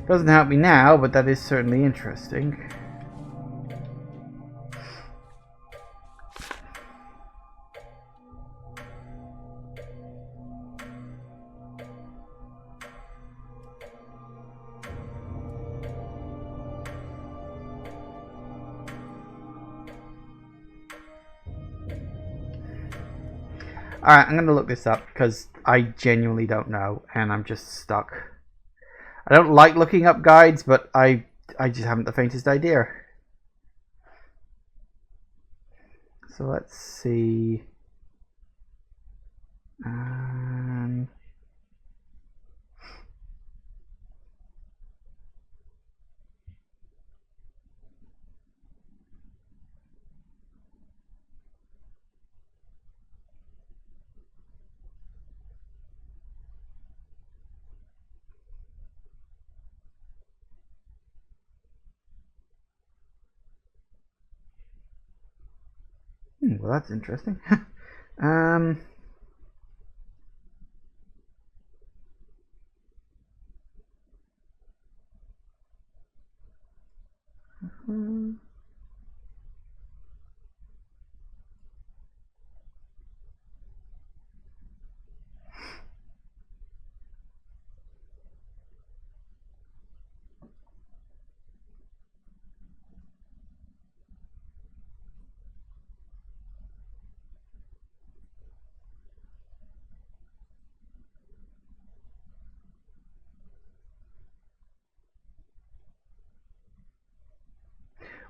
Doesn't help me now, but that is certainly interesting. Alright, I'm going to look this up because I genuinely don't know and I'm just stuck. I don't like looking up guides, but I just haven't the faintest idea. So let's see. Well, that's interesting.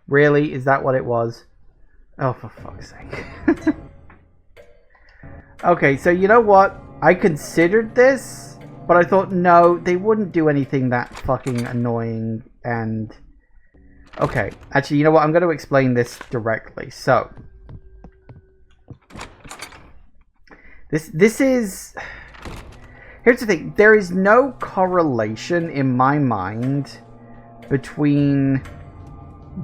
Really? Is that what it was? Oh, for fuck's sake. Okay, so you know what? I considered this, but I thought, no, they wouldn't do anything that fucking annoying and... Okay, actually, you know what? I'm going to explain this directly. So, this is... Here's the thing. There is no correlation in my mind between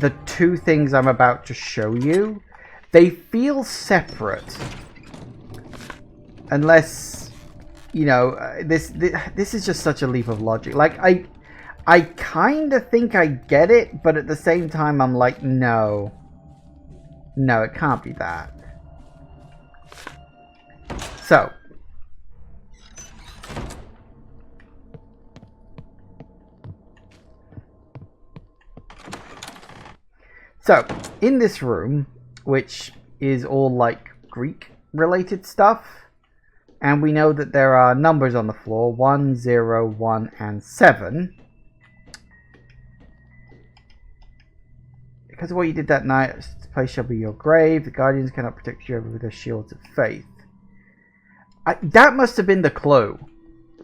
the two things I'm about to show you. They feel separate. Unless, you know, this is just such a leap of logic. Like, I kind of think I get it, but at the same time, I'm like, no. No, it can't be that. So. So, in this room, which is all like Greek-related stuff, and we know that there are numbers on the floor, 1, 0, 1, and 7. Because of what you did that night, this place shall be your grave. The guardians cannot protect you with their shields of faith. That must have been the clue.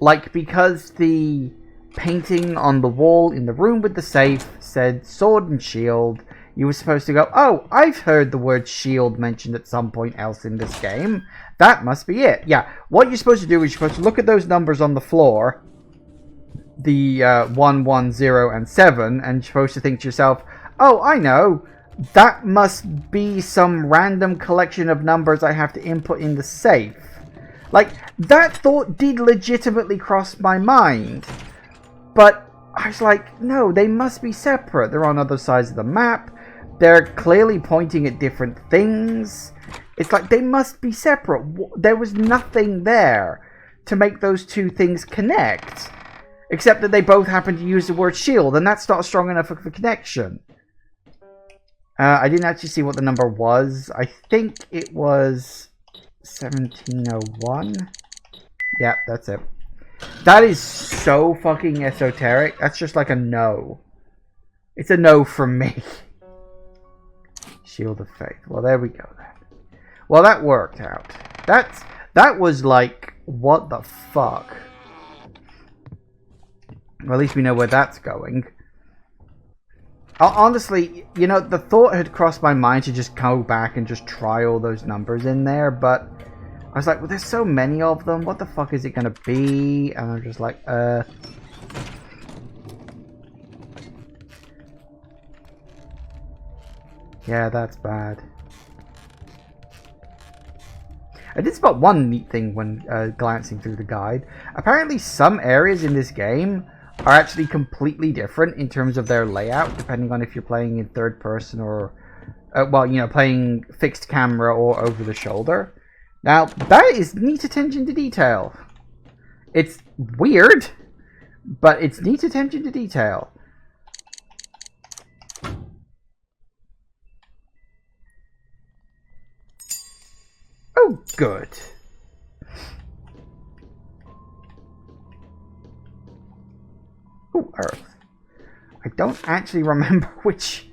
Like, because the painting on the wall in the room with the safe said sword and shield, you were supposed to go, oh, I've heard the word shield mentioned at some point else in this game. That must be it. Yeah, what you're supposed to do is you're supposed to look at those numbers on the floor, the 1, 1, 0, and 7, and you're supposed to think to yourself, oh, I know, that must be some random collection of numbers I have to input in the safe. Like, that thought did legitimately cross my mind. But I was like, no, they must be separate. They're on other sides of the map. They're clearly pointing at different things. It's like they must be separate. There was nothing there to make those two things connect. Except that they both happen to use the word shield, and that's not strong enough of a connection. I didn't actually see what the number was. I think it was 1701. Yeah, that's it. That is so fucking esoteric. That's just like a no. It's a no from me. Shield of Faith. Well, there we go then. Well, that worked out. That was like, what the fuck? Well, at least we know where that's going. Honestly, you know, the thought had crossed my mind to just go back and just try all those numbers in there, but I was like, well, there's so many of them. What the fuck is it going to be? And I'm just like, yeah, that's bad. I did spot one neat thing when glancing through the guide. Apparently some areas in this game are actually completely different in terms of their layout, depending on if you're playing in third person or, well, you know, playing fixed camera or over the shoulder. Now, that is neat attention to detail. It's weird, but it's neat attention to detail. Oh, good. Oh, Earth. I don't actually remember which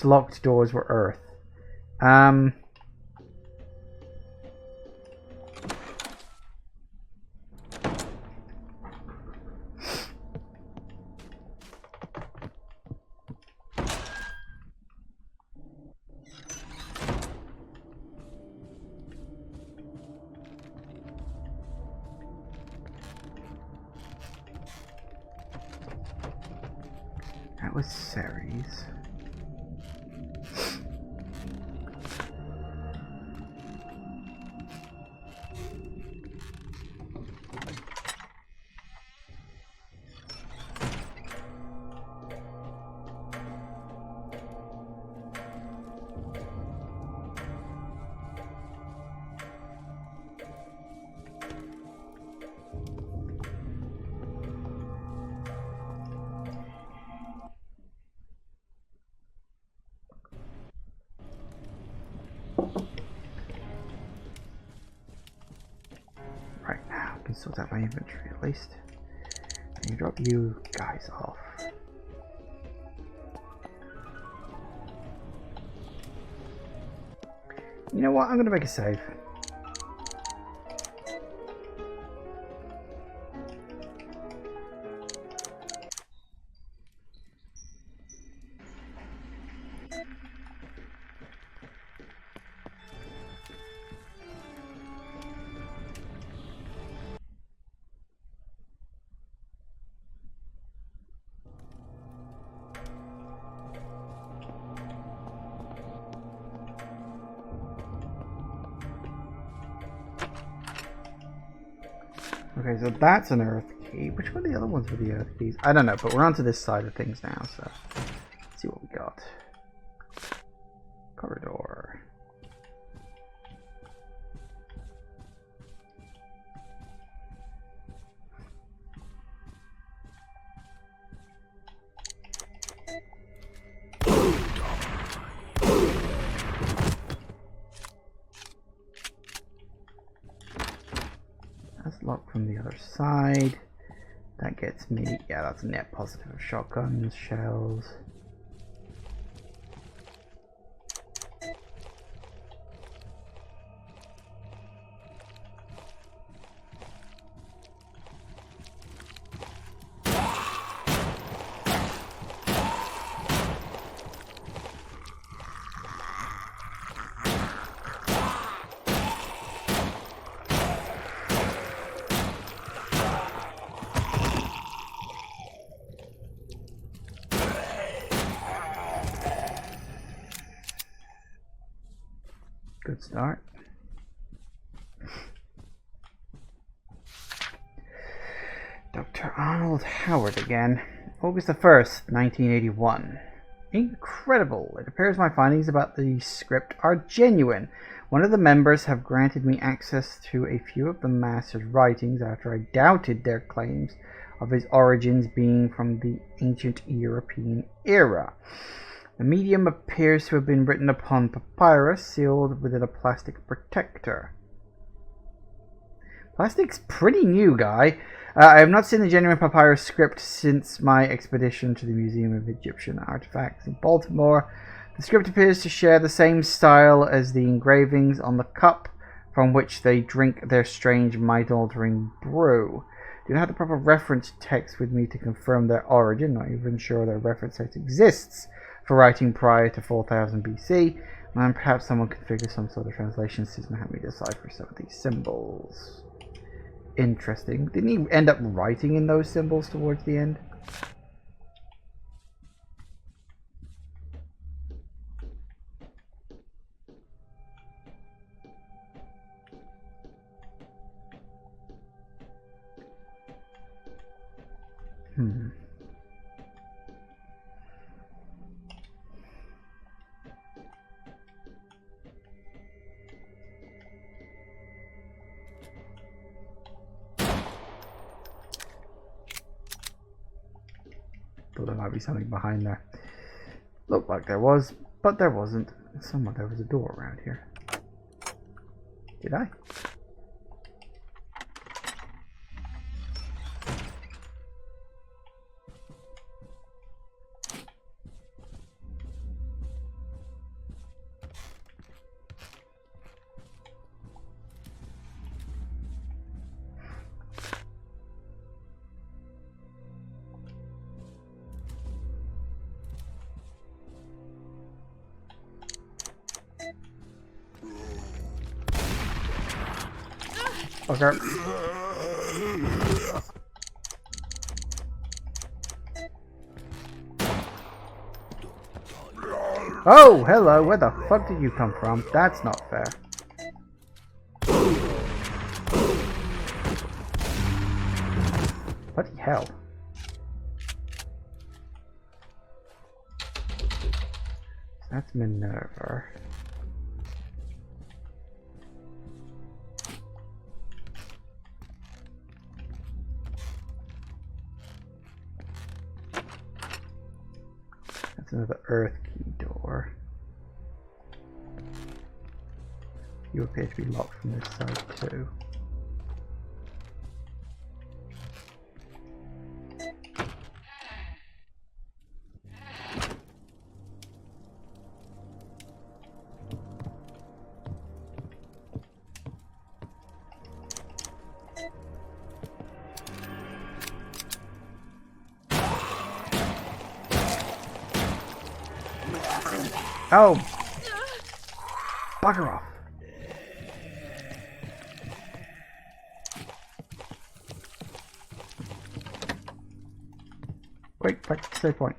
locked doors were Earth. That was Ceres. Right now, I can sort out my inventory at least. Let me drop you guys off. You know what? I'm gonna make a save. Okay, so that's an Earth key. Which one of the other ones were the Earth keys? I don't know, but we're onto this side of things now, so let's see what we got. Corridor. That's locked from the other side. That gets me, yeah, that's a net positive of shotguns, shells. Good start. Dr. Arnold Howard again. August the 1st, 1981. Incredible. It appears my findings about the script are genuine. One of the members have granted me access to a few of the master's writings after I doubted their claims of his origins being from the ancient European era. The medium appears to have been written upon papyrus, sealed within a plastic protector. Plastic's pretty new, guy. I have not seen the genuine papyrus script since my expedition to the Museum of Egyptian Artifacts in Baltimore. The script appears to share the same style as the engravings on the cup from which they drink their strange mind-altering brew. Do not have the proper reference text with me to confirm their origin, not even sure their reference text exists for writing prior to 4000 BC, and perhaps someone could figure some sort of translation system to help me decipher some of these symbols. Interesting. Didn't he end up writing in those symbols towards the end? Thought there might be something behind there. Looked like there was, but there wasn't. Somewhere there was a door around here. Did I? Okay. Oh, hello. Where the fuck did you come from? That's not fair. Bloody hell. That's Minerva. Another earth key door. You appear to be locked from this side too. Oh! Bugger off. Wait, back to the save point.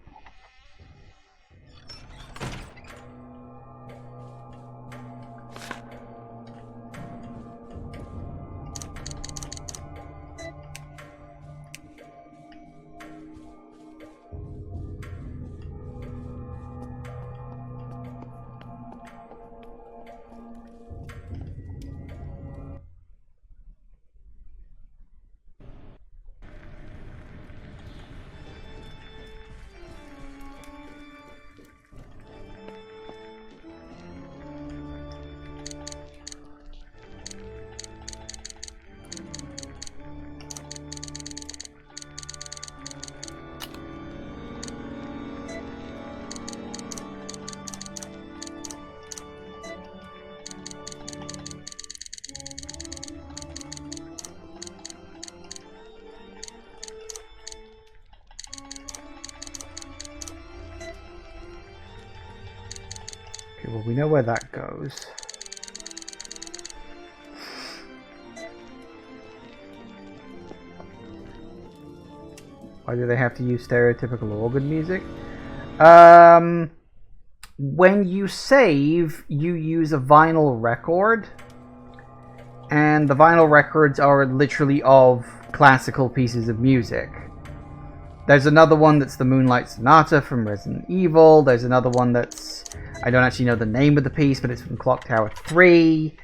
Okay, well, we know where that goes. Why do they have to use stereotypical organ music? When you save, you use a vinyl record. And the vinyl records are literally of classical pieces of music. There's another one that's the Moonlight Sonata from Resident Evil. There's another one that's... I don't actually know the name of the piece, but it's from Clock Tower 3.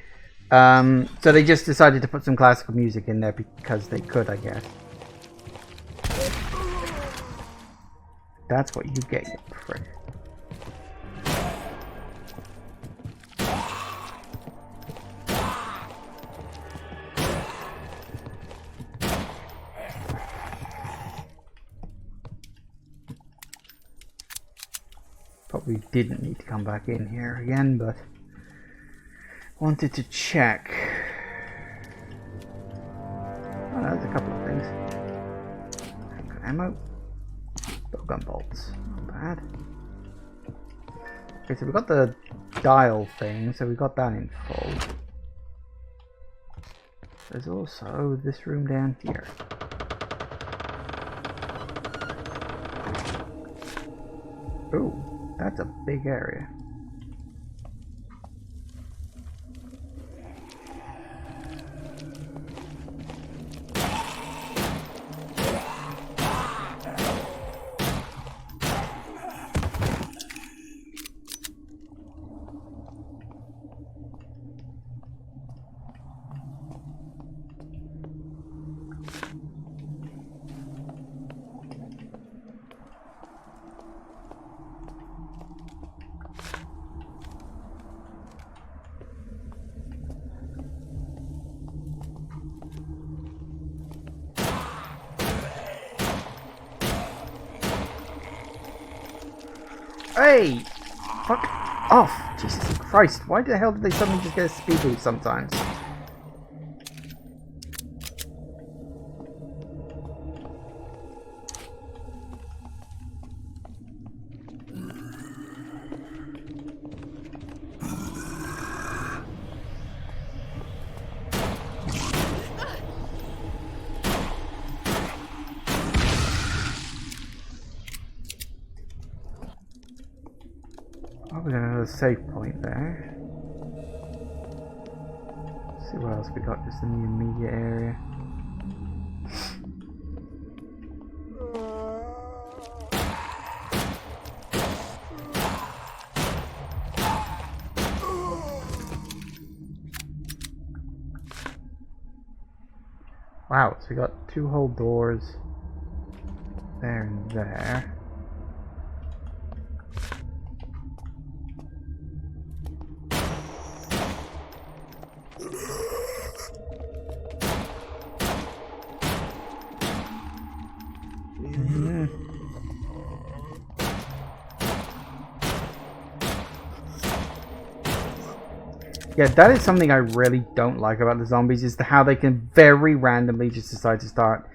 So they just decided to put some classical music in there because they could, I guess. That's what you get, you prick. Probably didn't need to come back in here again, but wanted to check. Oh, there's a couple of things. Got ammo. Gun bolts. Not bad. Okay, so we got the dial thing, so we got that in full. There's also this room down here. Ooh, that's a big area. Hey! Fuck off! Jesus Christ, why the hell did they suddenly just get a speed boost sometimes? Oh, we got another save point there. Let's see what else we got just in the immediate area. Wow, so we got 2 whole doors there and there. Yeah, that is something I really don't like about the zombies, is how they can very randomly just decide to start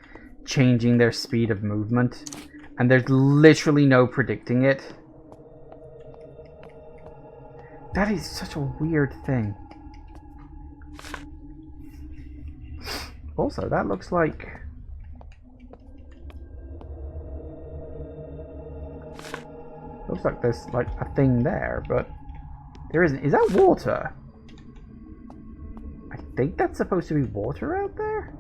changing their speed of movement. And there's literally no predicting it. That is such a weird thing. Also, that looks like... looks like there's like a thing there, but there isn't. Is that water? I think that's supposed to be water out there?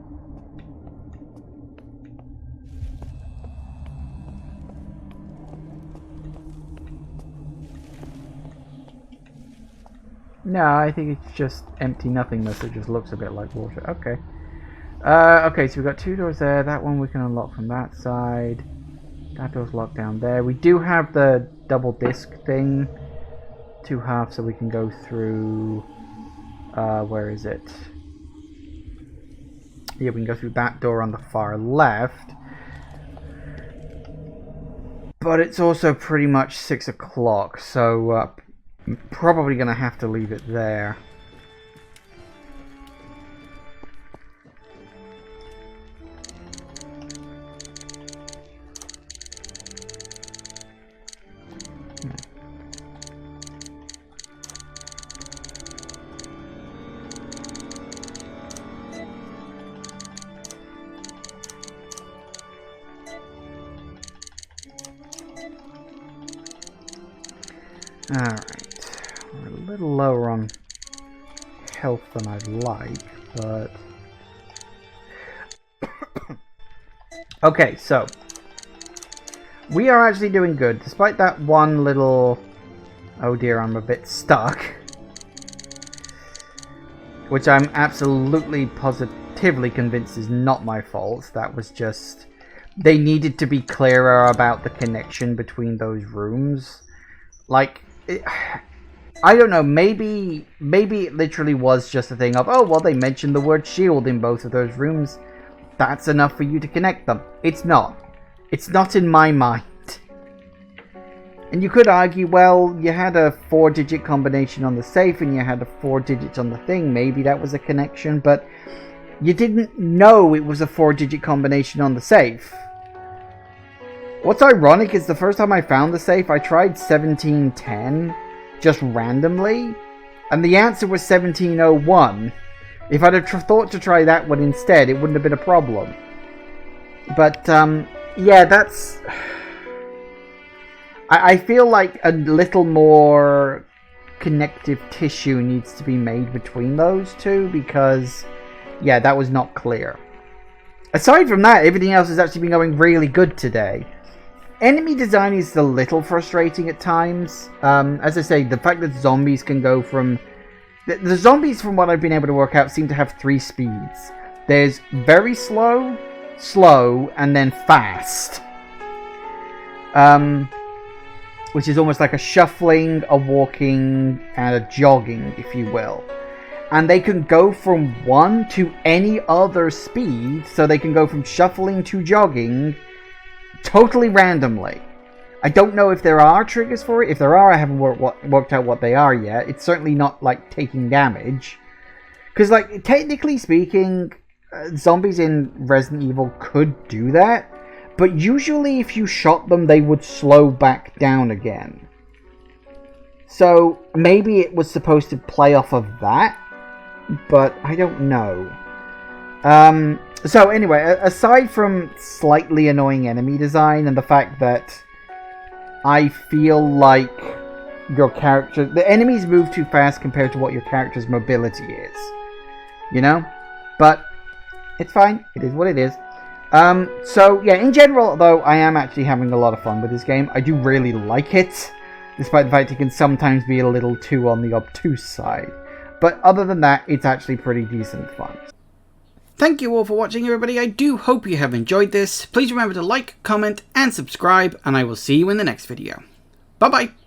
No, I think it's just empty nothingness. It just looks a bit like water. Okay. Okay, so we've got 2 doors there. That one we can unlock from that side. That door's locked down there. We do have the double disc thing. 2 halves, so we can go through... where is it? Yeah, we can go through that door on the far left. But it's also pretty much 6 o'clock, so I'm probably going to have to leave it there. Alright, we're a little lower on health than I'd like, but... Okay, so... we are actually doing good, despite that one little... oh dear, I'm a bit stuck. Which I'm absolutely positively convinced is not my fault. That was just... they needed to be clearer about the connection between those rooms. Like... I don't know, maybe it literally was just a thing of, oh, well, they mentioned the word shield in both of those rooms. That's enough for you to connect them. It's not. It's not in my mind. And you could argue, well, you had a 4-digit combination on the safe and you had a 4 digits on the thing. Maybe that was a connection, but you didn't know it was a 4-digit combination on the safe. What's ironic is the first time I found the safe, I tried 1710, just randomly, and the answer was 1701. If I'd have thought to try that one instead, it wouldn't have been a problem. But, yeah, that's... I feel like a little more connective tissue needs to be made between those two, because, yeah, that was not clear. Aside from that, everything else has actually been going really good today. Enemy design is a little frustrating at times. As I say, the fact that zombies can go from... The zombies, from what I've been able to work out, seem to have 3 speeds. There's very slow, slow, and then fast. Which is almost like a shuffling, a walking, and a jogging, if you will. And they can go from one to any other speed, so they can go from shuffling to jogging totally randomly. I don't know if there are triggers for it. If there are, I haven't worked out what they are yet. It's certainly not like taking damage. Because, like, technically speaking, zombies in Resident Evil could do that. But usually if you shot them, they would slow back down again. So maybe it was supposed to play off of that. But I don't know. So anyway, aside from slightly annoying enemy design and the fact that I feel like your character... the enemies move too fast compared to what your character's mobility is. You know? But it's fine. It is what it is. So, yeah, in general, though, I am actually having a lot of fun with this game. I do really like it, despite the fact it can sometimes be a little too on the obtuse side. But other than that, it's actually pretty decent fun. Thank you all for watching, everybody. I do hope you have enjoyed this. Please remember to like, comment, and subscribe, and I will see you in the next video. Bye-bye!